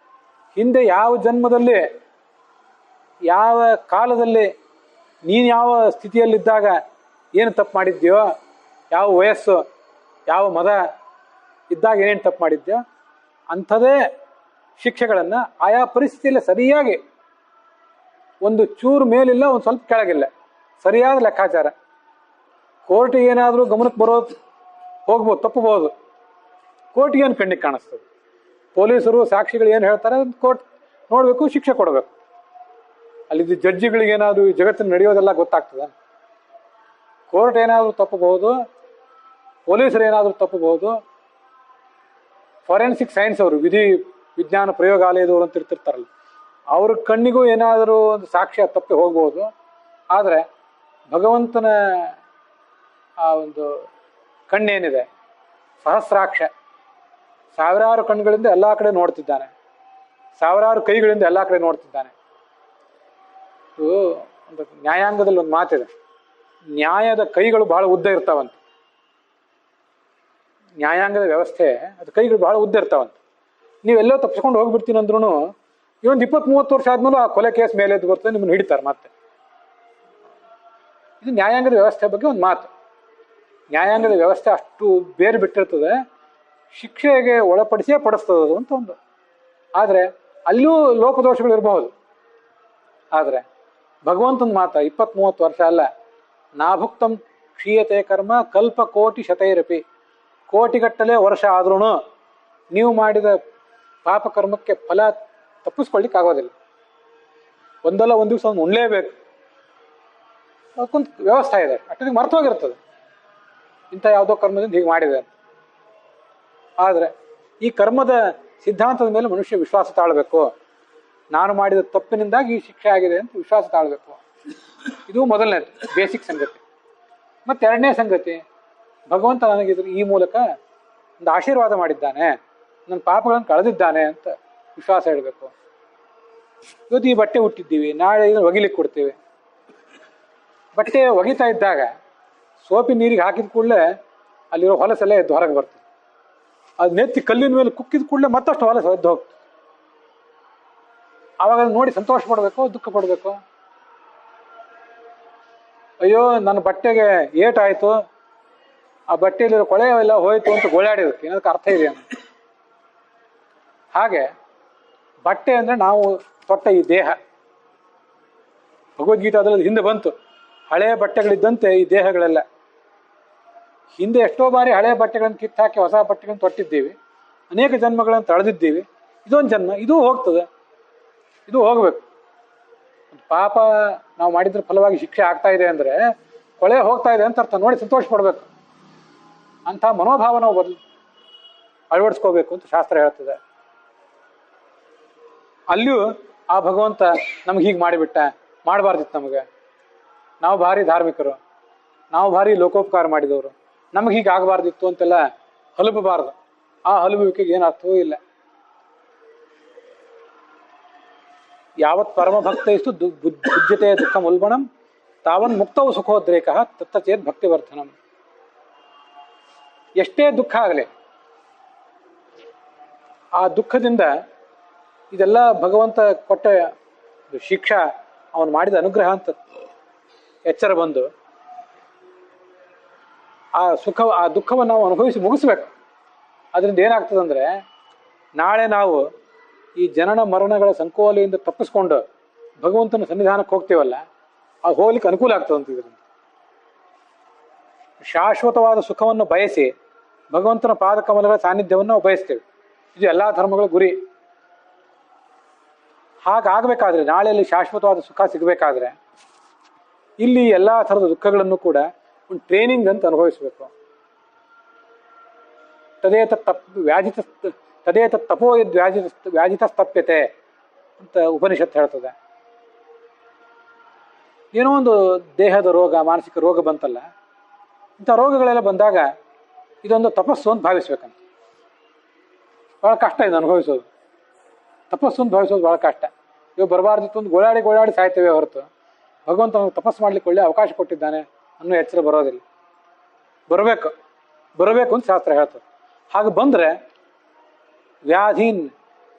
ಹಿಂದೆ ಯಾವ ಜನ್ಮದಲ್ಲಿ, ಯಾವ ಕಾಲದಲ್ಲಿ, ನೀನು ಯಾವ ಸ್ಥಿತಿಯಲ್ಲಿದ್ದಾಗ ಏನು ತಪ್ಪು ಮಾಡಿದ್ಯೋ, ಯಾವ ವಯಸ್ಸು, ಯಾವ ಮದ ಇದ್ದಾಗ ಏನೇನು ತಪ್ಪು ಮಾಡಿದ್ಯೋ ಅಂಥದೇ ಶಿಕ್ಷೆಗಳನ್ನು ಆಯಾ ಪರಿಸ್ಥಿತಿಯಲ್ಲಿ ಸರಿಯಾಗಿ, ಒಂದು ಚೂರು ಮೇಲಿಲ್ಲ, ಒಂದು ಸ್ವಲ್ಪ ಕೆಳಗಿಲ್ಲ, ಸರಿಯಾದ ಲೆಕ್ಕಾಚಾರ. ಕೋರ್ಟಿಗೆ ಏನಾದರೂ ಗಮನಕ್ಕೆ ಬರೋದು ಹೋಗ್ಬೋದು, ತಪ್ಪಬಹುದು. ಕೋರ್ಟಿಗೆ ಏನು ಕಣ್ಣಿಗೆ ಕಾಣಿಸ್ತದೆ? ಪೊಲೀಸರು ಸಾಕ್ಷಿಗಳು ಏನು ಹೇಳ್ತಾರೆ ಕೋರ್ಟ್ ನೋಡಬೇಕು, ಶಿಕ್ಷೆ ಕೊಡಬೇಕು. ಅಲ್ಲಿದ್ದ ಜಡ್ಜಿಗಳಿಗೇನಾದರೂ ಈ ಜಗತ್ತಿನ ನಡೆಯೋದೆಲ್ಲ ಗೊತ್ತಾಗ್ತದೆ. ಕೋರ್ಟ್ ಏನಾದರೂ ತಪ್ಪಬಹುದು, ಪೊಲೀಸರು ಏನಾದರೂ ತಪ್ಪಬಹುದು, ಫಾರೆನ್ಸಿಕ್ ಸೈನ್ಸ್ ಅವರು, ವಿಜ್ಞಾನ ಪ್ರಯೋಗಾಲಯದವರು ಅಂತ ಇರ್ತಿರ್ತಾರಲ್ಲ, ಅವ್ರ ಕಣ್ಣಿಗೂ ಏನಾದರೂ ಒಂದು ಸಾಕ್ಷ್ಯ ತಪ್ಪಿ ಹೋಗ್ಬೋದು. ಆದರೆ ಭಗವಂತನ ಆ ಒಂದು ಕಣ್ಣೇನಿದೆ ಸಹಸ್ರಾಕ್ಷ, ಸಾವಿರಾರು ಕಣ್ಣುಗಳಿಂದ ಎಲ್ಲ ಕಡೆ ನೋಡ್ತಿದ್ದಾನೆ, ಸಾವಿರಾರು ಕೈಗಳಿಂದ ಎಲ್ಲ ಕಡೆ ನೋಡ್ತಿದ್ದಾನೆ. ಇದು ಒಂದು ನ್ಯಾಯಾಂಗದಲ್ಲಿ ಒಂದು ಮಾತಿದೆ, ನ್ಯಾಯದ ಕೈಗಳು ಬಹಳ ಉದ್ದ ಇರ್ತಾವಂತ. ನ್ಯಾಯಾಂಗದ ವ್ಯವಸ್ಥೆ ಅದು ಕೈಗಳು ಬಹಳ ಉದ್ದ ಇರ್ತಾವಂತ. ನೀವೆಲ್ಲೋ ತಪ್ಪಿಸ್ಕೊಂಡು ಹೋಗ್ಬಿಡ್ತೀನಿ ಅಂದ್ರೂ ಇನ್ನೊಂದು 20-30 ವರ್ಷ ಆದ್ಮೇಲೆ ಆ ಕೊಲೆ ಕೇಸ್ ಮೇಲೆ ಎದ್ದು ಬರ್ತದೆ, ನಿಮ್ಮನ್ನು ಹಿಡಿತಾರೆ ಮತ್ತೆ. ಇದು ನ್ಯಾಯಾಂಗದ ವ್ಯವಸ್ಥೆ ಬಗ್ಗೆ ಒಂದು ಮಾತು. ನ್ಯಾಯಾಂಗದ ವ್ಯವಸ್ಥೆ ಅಷ್ಟು ಬೇರೆ ಬಿಟ್ಟಿರ್ತದೆ, ಶಿಕ್ಷೆಗೆ ಒಳಪಡಿಸೇ ಪಡಿಸ್ತದೆ ಅಂತ ಒಂದು. ಆದರೆ ಅಲ್ಲೂ ಲೋಪದೋಷಗಳು ಇರಬಹುದು. ಆದರೆ ಭಗವಂತನ ಮಾತ 20-30 ವರ್ಷ ಅಲ್ಲ, ನಾಭುಕ್ತಂ ಕ್ಷೀಯತೆ ಕರ್ಮ ಕಲ್ಪ ಕೋಟಿ ಶತೈರಪಿ. ಕೋಟಿಗಟ್ಟಲೆ ವರ್ಷ ಆದ್ರೂ ನೀವು ಮಾಡಿದ ಪಾಪಕರ್ಮಕ್ಕೆ ಫಲ ತಪ್ಪಿಸ್ಕೊಳ್ಳಿಕ್ಕೆ ಆಗೋದಿಲ್ಲ. ಒಂದಲ್ಲ ಒಂದು ದಿವಸ ಒಂದು ಉಣ್ಲೇಬೇಕು. ಅದಕ್ಕೊಂದು ವ್ಯವಸ್ಥೆ ಇದೆ, ಅಷ್ಟೊಂದು ಮರ್ತೋಗಿರ್ತದೆ ಇಂಥ ಯಾವುದೋ ಕರ್ಮದಿಂದ ಹೀಗೆ ಮಾಡಿದೆ ಅಂತ. ಆದರೆ ಈ ಕರ್ಮದ ಸಿದ್ಧಾಂತದ ಮೇಲೆ ಮನುಷ್ಯ ವಿಶ್ವಾಸ ತಾಳಬೇಕು. ನಾನು ಮಾಡಿದ ತಪ್ಪಿನಿಂದಾಗಿ ಈ ಶಿಕ್ಷೆ ಆಗಿದೆ ಅಂತ ವಿಶ್ವಾಸ ತಾಳಬೇಕು. ಇದು ಮೊದಲನೇದು ಬೇಸಿಕ್ ಸಂಗತಿ. ಮತ್ತು ಎರಡನೇ ಸಂಗತಿ, ಭಗವಂತ ನನಗೆ ಈ ಮೂಲಕ ಒಂದು ಆಶೀರ್ವಾದ ಮಾಡಿದ್ದಾನೆ, ನನ್ನ ಪಾಪಗಳನ್ನು ಕಳೆದಿದ್ದಾನೆ ಅಂತ ವಿಶ್ವಾಸ ಹೇಳಬೇಕು. ಇವತ್ತು ಈ ಬಟ್ಟೆ ಹುಟ್ಟಿದ್ದೀವಿ, ನಾಳೆ ಇದನ್ನು ಒಗಿಲಿಕ್ಕೆ ಕೊಡ್ತೀವಿ. ಬಟ್ಟೆ ಒಗಿತಾ ಇದ್ದಾಗ ಸೋಪಿನ ನೀರಿಗೆ ಹಾಕಿದ ಕೂಡಲೇ ಅಲ್ಲಿರೋ ಹೊಲಸೆಲ್ಲ ಎದ್ದು ಹೊರಗೆ ಬರ್ತದೆ. ಅದು ನೆತ್ತಿ ಕಲ್ಲಿನ ಮೇಲೆ ಕುಕ್ಕಿದ ಕೂಡಲೇ ಮತ್ತಷ್ಟು ಹೊಲಸು ಎದ್ದು ಹೋಗ್ತದೆ. ಆವಾಗ ನೋಡಿ ಸಂತೋಷ ಪಡಬೇಕು, ದುಃಖ ಪಡಬೇಕು? ಅಯ್ಯೋ ನನ್ನ ಬಟ್ಟೆಗೆ ಏಟಾಯಿತು, ಆ ಬಟ್ಟೆಯಲ್ಲಿರೋ ಕೊಳೆ ಎಲ್ಲ ಹೋಯ್ತು ಅಂತ ಗೋಳಾಡಿದಕ್ಕೆ ಏನದಕ್ಕೆ ಅರ್ಥ ಇದೆ ಅಂತ. ಹಾಗೆ ಬಟ್ಟೆ ಅಂದರೆ ನಾವು ತೊಟ್ಟ ಈ ದೇಹ. ಭಗವದ್ಗೀತೆ ಅದರಲ್ಲಿ ಹಿಂದೆ ಬಂತು, ಹಳೆಯ ಬಟ್ಟೆಗಳಿದ್ದಂತೆ ಈ ದೇಹಗಳೆಲ್ಲ. ಹಿಂದೆ ಎಷ್ಟೋ ಬಾರಿ ಹಳೆಯ ಬಟ್ಟೆಗಳನ್ನು ಕಿತ್ತಾಕಿ ಹೊಸ ಬಟ್ಟೆಗಳನ್ನು ತೊಟ್ಟಿದ್ದೀವಿ, ಅನೇಕ ಜನ್ಮಗಳನ್ನು ತಳೆದಿದ್ದೀವಿ. ಇದೊಂದು ಜನ್ಮ, ಇದೂ ಹೋಗ್ತದೆ, ಇದು ಹೋಗ್ಬೇಕು. ಪಾಪ ನಾವು ಮಾಡಿದ್ರ ಫಲವಾಗಿ ಶಿಕ್ಷೆ ಆಗ್ತಾ ಇದೆ ಅಂದರೆ ಕೊಳೆ ಹೋಗ್ತಾ ಇದೆ ಅಂತ ಅರ್ಥ. ನೋಡಿ ಸಂತೋಷ ಪಡ್ಬೇಕು. ಅಂಥ ಮನೋಭಾವ ನಾವು ಅಳವಡಿಸ್ಕೋಬೇಕು ಅಂತ ಶಾಸ್ತ್ರ ಹೇಳ್ತದೆ. ಅಲ್ಲಿಯೂ ಆ ಭಗವಂತ ನಮ್ಗೆ ಹೀಗೆ ಮಾಡಿಬಿಟ್ಟ, ಮಾಡಬಾರ್ದಿತ್ತು ನಮಗೆ, ನಾವು ಭಾರಿ ಧಾರ್ಮಿಕರು, ನಾವು ಭಾರಿ ಲೋಕೋಪಕಾರ ಮಾಡಿದವರು, ನಮಗೆ ಹೀಗೆ ಆಗಬಾರ್ದಿತ್ತು ಅಂತೆಲ್ಲ ಹಲಬಬಾರ್ದು. ಆ ಹಲಬುವಿಕೆಗೆ ಏನು ಅರ್ಥವೂ ಇಲ್ಲ. ಯಾವತ್ ಪರಮಭಕ್ತ ಇಷ್ಟು ಭುಜ್ಯತೆ ದುಃಖ ಮುಲ್ಬಣಂ ತಾವನ್ ಮುಕ್ತವು ಸುಖೋದ್ರೇಕ ತತ್ತಚೇತ್ ಭಕ್ತಿವರ್ಧನಂ. ಎಷ್ಟೇ ದುಃಖ ಆಗಲಿ, ಆ ದುಃಖದಿಂದ ಇದೆಲ್ಲ ಭಗವಂತ ಕೊಟ್ಟ ಶಿಕ್ಷಾ, ಅವನು ಮಾಡಿದ ಅನುಗ್ರಹ ಅಂತ ಎಚ್ಚರ ಬಂದು ಆ ದುಃಖವನ್ನು ನಾವು ಅನುಭವಿಸಿ ಮುಗಿಸ್ಬೇಕು. ಅದರಿಂದ ಏನಾಗ್ತದಂದ್ರೆ, ನಾಳೆ ನಾವು ಈ ಜನನ ಮರಣಗಳ ಸಂಕೋಲೆಯಿಂದ ತಪ್ಪಿಸ್ಕೊಂಡು ಭಗವಂತನ ಸನ್ನಿಧಾನಕ್ಕೆ ಹೋಗ್ತೀವಲ್ಲ, ಅದು ಹೋಗ್ಲಿಕ್ಕೆ ಅನುಕೂಲ ಆಗ್ತದಂತ. ಇದರಿಂದ ಶಾಶ್ವತವಾದ ಸುಖವನ್ನು ಬಯಸಿ ಭಗವಂತನ ಪಾದಕಮಲಗಳ ಸಾನ್ನಿಧ್ಯವನ್ನು ನಾವು ಬಯಸ್ತೇವೆ. ಇದು ಎಲ್ಲ ಧರ್ಮಗಳ ಗುರಿ. ಹಾಗಾಗಬೇಕಾದ್ರೆ, ನಾಳೆಯಲ್ಲಿ ಶಾಶ್ವತವಾದ ಸುಖ ಸಿಗಬೇಕಾದ್ರೆ ಇಲ್ಲಿ ಎಲ್ಲ ಥರದ ದುಃಖಗಳನ್ನು ಕೂಡ ಒಂದು ಟ್ರೈನಿಂಗ್ ಅಂತ ಅನುಭವಿಸಬೇಕು. ತದೇತ ತಪೋ ಯದ್ ವ್ಯಾಜಿತ ಸ್ತಪ್ಯತೆ ಅಂತ ಉಪನಿಷತ್ತು ಹೇಳ್ತದೆ. ಏನೋ ಒಂದು ದೇಹದ ರೋಗ, ಮಾನಸಿಕ ರೋಗ ಬಂತಲ್ಲ, ಇಂಥ ರೋಗಗಳೆಲ್ಲ ಬಂದಾಗ ಇದೊಂದು ತಪಸ್ಸು ಅಂತ ಭಾವಿಸ್ಬೇಕಂತ. ಭಾಳ ಕಷ್ಟ ಇದು ಅನುಭವಿಸೋದು. ತಪಸ್ಸು ಅಂತ ಭಾವಿಸೋದು ಭಾಳ ಕಷ್ಟ. ಇವಾಗ ಬರಬಾರ್ದಿತ್ತು ಒಂದು ಗೋಳಾಡಿ ಸಾಯ್ತೇವೆ ಹೊರತು ಭಗವಂತ ನಮಗೆ ತಪಸ್ಸು ಮಾಡ್ಲಿಕ್ಕೆ ಒಳ್ಳೆ ಅವಕಾಶ ಕೊಟ್ಟಿದ್ದಾನೆ ಅನ್ನೋ ಎಚ್ಚರ ಬರೋದಿಲ್ಲ. ಬರಬೇಕು ಅಂತ ಶಾಸ್ತ್ರ ಹೇಳ್ತದೆ. ಹಾಗೆ ಬಂದರೆ ವ್ಯಾಧೀನ್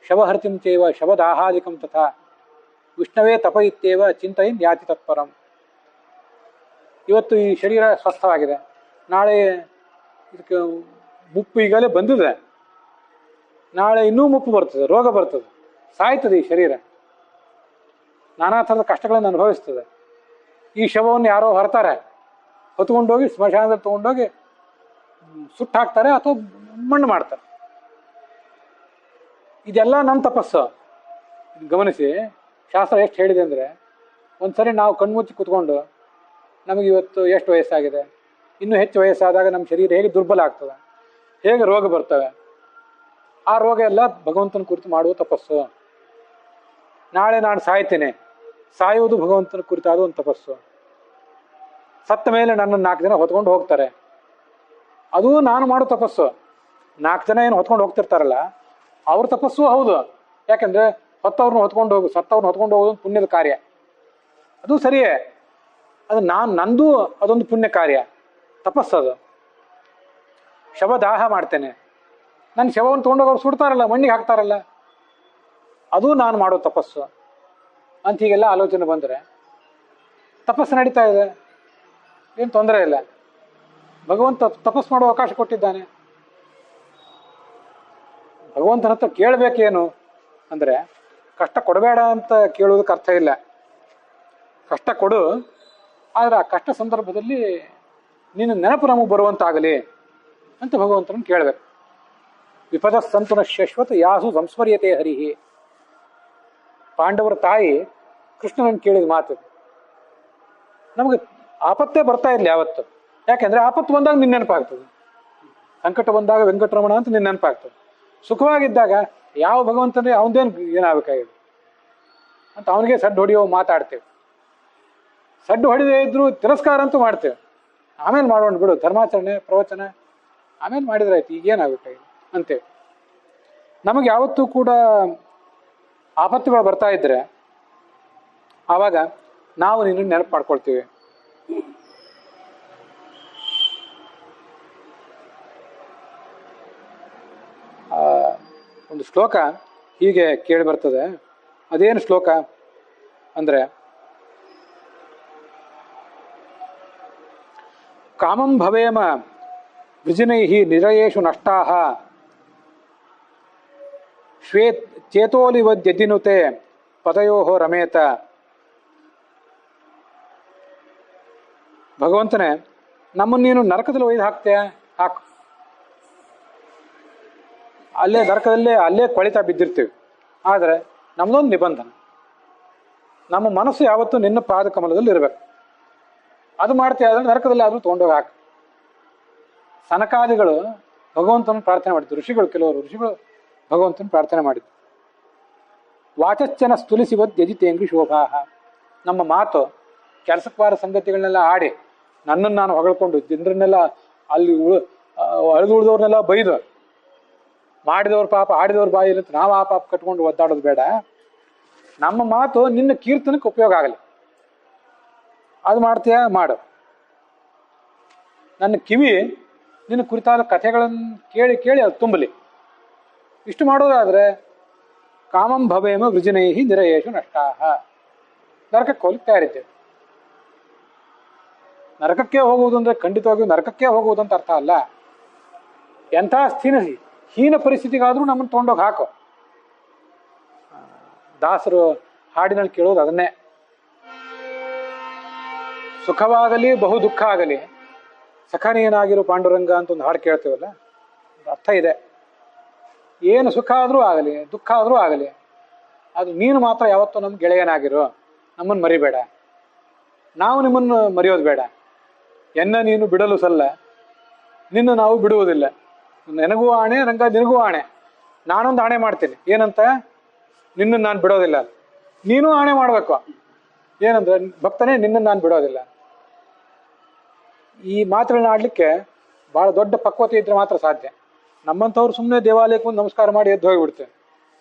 ಶವಹರ್ತಿಂ ಚೇವ ಶವದಾಹಾದಿಕಂ ತಥಾ ವಿಷ್ಣವೇ ತಪ ಇತ್ಯೇವ ಚಿಂತಯಿನ್ ಯಾತಿ ತತ್ಪರಂ. ಇವತ್ತು ಈ ಶರೀರ ಸ್ವಸ್ಥವಾಗಿದೆ, ನಾಳೆ ಇದಕ್ಕೆ ಮುಪ್ಪು ಈಗಲೇ ಬಂದಿದೆ, ನಾಳೆ ಇನ್ನೂ ಮುಪ್ಪು ಬರ್ತದೆ, ರೋಗ ಬರ್ತದೆ, ಸಾಯ್ತದೆ ಈ ಶರೀರ, ನಾನಾ ಥರದ ಕಷ್ಟಗಳನ್ನು ಅನುಭವಿಸ್ತದೆ. ಈ ಶವವನ್ನು ಯಾರೋ ಹೊರತಾರೆ, ಹೊತ್ಕೊಂಡೋಗಿ ಸ್ಮಶಾನದಲ್ಲಿ ತೊಗೊಂಡೋಗಿ ಸುಟ್ಟು ಹಾಕ್ತಾರೆ ಅಥವಾ ಮಣ್ಣು ಮಾಡ್ತಾರೆ. ಇದೆಲ್ಲ ನನ್ನ ತಪಸ್ಸು. ಗಮನಿಸಿ, ಶಾಸ್ತ್ರ ಎಷ್ಟು ಹೇಳಿದೆ ಅಂದರೆ, ಒಂದ್ಸರಿ ನಾವು ಕಣ್ಮುಚ್ಚಿ ಕೂತ್ಕೊಂಡು ನಮಗೆ ಇವತ್ತು ಎಷ್ಟು ವಯಸ್ಸಾಗಿದೆ, ಇನ್ನೂ ಹೆಚ್ಚು ವಯಸ್ಸಾದಾಗ ನಮ್ಮ ಶರೀರ ಹೇಗೆ ದುರ್ಬಲ ಆಗ್ತದೆ, ಹೇಗೆ ರೋಗ ಬರ್ತವೆ, ಆ ರೋಗ ಎಲ್ಲ ಭಗವಂತನ ಕುರಿತು ಮಾಡುವ ತಪಸ್ಸು. ನಾಳೆ ನಾನು ಸಾಯ್ತೇನೆ, ಸಾಯುವುದು ಭಗವಂತನ ಕುರಿತಾದ ಒಂದು ತಪಸ್ಸು. ಸತ್ತ ಮೇಲೆ ನನ್ನನ್ನು 4 ಜನ ಹೊತ್ಕೊಂಡು ಹೋಗ್ತಾರೆ, ಅದು ನಾನು ಮಾಡೋ ತಪಸ್ಸು. 4 ಜನ ಏನು ಹೊತ್ಕೊಂಡು ಹೋಗ್ತಿರ್ತಾರಲ್ಲ, ಅವ್ರ ತಪಸ್ಸು ಹೌದು. ಯಾಕೆಂದರೆ ಸತ್ತವ್ರನ್ನ ಹೊತ್ಕೊಂಡು ಹೋಗೋದು ಪುಣ್ಯದ ಕಾರ್ಯ, ಅದು ಸರಿಯೇ. ಅದು ನಂದು ಅದೊಂದು ಪುಣ್ಯ ಕಾರ್ಯ, ತಪಸ್ಸದು. ಶವದಾಹ ಮಾಡ್ತೇನೆ, ನನ್ನ ಶವವನ್ನು ತೊಗೊಂಡೋಗಿ ಸುಡ್ತಾರಲ್ಲ, ಮಣ್ಣಿಗೆ ಹಾಕ್ತಾರಲ್ಲ, ಅದು ನಾನು ಮಾಡೋ ತಪಸ್ಸು ಅಂತ ಹೀಗೆಲ್ಲ ಆಲೋಚನೆ ಬಂದರೆ ತಪಸ್ಸು ನಡೀತಾ ಇದೆ, ಏನು ತೊಂದರೆ ಇಲ್ಲ. ಭಗವಂತ ತಪಸ್ಸು ಮಾಡೋ ಅವಕಾಶ ಕೊಟ್ಟಿದ್ದಾನೆ. ಭಗವಂತನ ಹತ್ರ ಕೇಳಬೇಕೇನು ಅಂದರೆ, ಕಷ್ಟ ಕೊಡಬೇಡ ಅಂತ ಕೇಳುವುದಕ್ಕೆ ಅರ್ಥ ಇಲ್ಲ. ಕಷ್ಟ ಕೊಡು, ಆದರೆ ಆ ಕಷ್ಟ ಸಂದರ್ಭದಲ್ಲಿ ನಿನ್ನ ನೆನಪು ನಮಗೆ ಬರುವಂತಾಗಲಿ ಅಂತ ಭಗವಂತನನ್ನು ಕೇಳಬೇಕು. ವಿಪದ ಸಂತುನ ಶಾಶ್ವತ ಯಾಸು ಸಂಸ್ಮರ್ಯತೆ ಹರಿಹಿ. ಪಾಂಡವರ ತಾಯಿ ಕೃಷ್ಣನನ್ನು ಕೇಳಿದ ಮಾತು. ನಮಗೆ ಆಪತ್ತೇ ಬರ್ತಾ ಇರಲಿ ಯಾವತ್ತು, ಯಾಕೆಂದರೆ ಆಪತ್ತು ಬಂದಾಗ ನಿನ್ನ ನೆನಪಾಗ್ತದೆ, ಸಂಕಟ ಬಂದಾಗ ವೆಂಕಟರಮಣ ಅಂತ ನಿನ್ನ ನೆನಪಾಗ್ತದೆ. ಸುಖವಾಗಿದ್ದಾಗ ಯಾವ ಭಗವಂತನೇ ಅವನದೇನು ಏನಾಗಬೇಕಾಗಿದೆ ಅಂತ ಅವನಿಗೆ ಸಡ್ಡು ಹೊಡೆಯೋ ಮಾತಾಡ್ತೇವೆ. ಸಡ್ಡು ಹೊಡೆದೇ ಇದ್ರೂ ತಿರಸ್ಕಾರ ಅಂತೂ ಮಾಡ್ತೇವೆ. ಆಮೇಲೆ ಮಾಡೋಣ ಬಿಡು, ಧರ್ಮಾಚರಣೆ ಪ್ರವಚನ ಆಮೇಲೆ ಮಾಡಿದ್ರೆ ಆಯ್ತು, ಈಗೇನಾಗಬೇಕಾಗಿದೆ ಅಂತೇವೆ. ನಮಗೆ ಯಾವತ್ತೂ ಕೂಡ ಆಪತ್ತುಗಳು ಬರ್ತಾ ಇದ್ರೆ ಆವಾಗ ನಾವು ನಿನ್ನ ನೆನಪು ಮಾಡ್ಕೊಳ್ತೀವಿ. ಒಂದು ಶ್ಲೋಕ ಹೀಗೆ ಕೇಳಿ ಬರ್ತದೆ. ಅದೇನು ಶ್ಲೋಕ ಅಂದರೆ, ಕಾಮಂ ಭವೇಮ ವೃಜಿನೈಹಿ ನಿರಯೇಷು ನಷ್ಟಾಹ ಚೇತೋಲಿವದ್ಯದಿನುತೆ ಪದಯೋ ರಮೇತ. ಭಗವಂತನೇ, ನಮ್ಮನ್ನು ನೀನು ನರಕದಲ್ಲಿ ಒಯ್ದು ಹಾಕ್ತೀಯ, ಹಾಕು. ಅಲ್ಲೇ ನರಕದಲ್ಲೇ ಅಲ್ಲೇ ಕೊಳಿತಾ ಬಿದ್ದಿರ್ತೀವಿ. ಆದರೆ ನಮ್ಮದೊಂದು ನಿಬಂಧನ, ನಮ್ಮ ಮನಸ್ಸು ಯಾವತ್ತೂ ನಿನ್ನ ಪಾದ ಕಮಲದಲ್ಲಿ ಇರಬೇಕು. ಅದು ಮಾಡ್ತೀಯ ಆದರೆ ನರಕದಲ್ಲಿ ಆದರೂ ತೊಗೊಂಡೋಗಿ ಹಾಕು. ಸನಕಾದಿಗಳು ಭಗವಂತನ ಪ್ರಾರ್ಥನೆ ಮಾಡಿದ್ರು, ಕೆಲವರು ಋಷಿಗಳು ಭಗವಂತನ ಪ್ರಾರ್ಥನೆ ಮಾಡಿದ್ರು. ವಾಚಶ್ಚನ ಸ್ತುಲಿಸಿವದ್ ಯಜಿತೇಂಗ್ರಿ ಶೋಭಾಹ. ನಮ್ಮ ಮಾತು ಕೆಲಸಕ್ವಾರ ಸಂಗತಿಗಳನ್ನೆಲ್ಲ ಆಡಿ ನನ್ನನ್ನು ನಾನು ಹೊಗಳ್ಕೊಂಡು ಜನರನ್ನೆಲ್ಲ ಅಲ್ಲಿ ಅಳಿದುಳಿದವ್ರನ್ನೆಲ್ಲ ಬೈದು ಮಾಡಿದವ್ರ ಪಾಪ ಆಡಿದವ್ರ ಬಾಯಿ ಇರುತ್ತೆ, ನಾವು ಆ ಪಾಪ ಕಟ್ಕೊಂಡು ಒದ್ದಾಡೋದು ಬೇಡ. ನಮ್ಮ ಮಾತು ನಿನ್ನ ಕೀರ್ತನಕ್ಕೆ ಉಪಯೋಗ ಆಗಲಿ, ಅದು ಮಾಡ್ತೀಯ ಮಾಡು. ನನ್ನ ಕಿವಿ ನಿನ್ನ ಕುರಿತಾದ ಕಥೆಗಳನ್ನು ಕೇಳಿ ಕೇಳಿ ಅದು ತುಂಬಲಿ. ಇಷ್ಟು ಮಾಡೋದಾದ್ರೆ ಕಾಮಂ ಭವೇಮ ವೃಜಿನೈಹಿ ನಿರಯೇಶು ನಷ್ಟಾಹ. ನರಕಕ್ಕೆ ಹೋಗ್ಲಿಕ್ಕೆ ತಯಾರಿದ್ದೇವೆ. ನರಕಕ್ಕೆ ಹೋಗುವುದು ಅಂದ್ರೆ ಖಂಡಿತವಾಗಿಯೂ ನರಕಕ್ಕೆ ಹೋಗುವುದು ಅಂತ ಅರ್ಥ ಅಲ್ಲ. ಎಂಥ ಹೀನ ಪರಿಸ್ಥಿತಿಗಾದ್ರೂ ನಮ್ಮನ್ನು ತೊಗೊಂಡೋಗಿ ಹಾಕೋ. ದಾಸರು ಹಾಡಿನಲ್ಲಿ ಕೇಳೋದು ಅದನ್ನೇ, ಸುಖವಾಗಲಿ ಬಹು ದುಃಖ ಆಗಲಿ ಸಖನೇನಾಗಿರೋ ಪಾಂಡುರಂಗ ಅಂತ ಒಂದು ಹಾಡು ಕೇಳ್ತೀವಲ್ಲ, ಅರ್ಥ ಇದೆ. ಏನು ಸುಖ ಆದರೂ ಆಗಲಿ ದುಃಖ ಆದರೂ ಆಗಲಿ, ಅದು ನೀನು ಮಾತ್ರ ಯಾವತ್ತೂ ನಮ್ಮ ಗೆಳೆಯನಾಗಿರೋ, ನಮ್ಮನ್ನು ಮರಿಬೇಡ, ನಾವು ನಿಮ್ಮನ್ನು ಮರೆಯೋದು ಬೇಡ. ಎನ್ನ ನೀನು ಬಿಡಲು ಸಲ್ಲ, ನಿನ್ನ ನಾವು ಬಿಡುವುದಿಲ್ಲ. ನನಗೂ ಆಣೆ, ರಂಗ ನಿನಗೂ ಆಣೆ. ನಾನೊಂದು ಆಣೆ ಮಾಡ್ತೀನಿ, ಏನಂತ? ನಿನ್ನನ್ನು ನಾನು ಬಿಡೋದಿಲ್ಲ. ನೀನು ಆಣೆ ಮಾಡಬೇಕು, ಏನಂದ್ರೆ ಭಕ್ತನೇ ನಿನ್ನನ್ನು ನಾನು ಬಿಡೋದಿಲ್ಲ. ಈ ಮಾತುಗಳನ್ನ ಆಡ್ಲಿಕ್ಕೆ ಬಹಳ ದೊಡ್ಡ ಪಕ್ವತೆ ಇದ್ರೆ ಮಾತ್ರ ಸಾಧ್ಯ. ನಮ್ಮಂಥವ್ರು ಸುಮ್ಮನೆ ದೇವಾಲಯಕ್ಕೆ ಒಂದು ನಮಸ್ಕಾರ ಮಾಡಿ ಎದ್ದು ಹೋಗಿಬಿಡ್ತೇವೆ.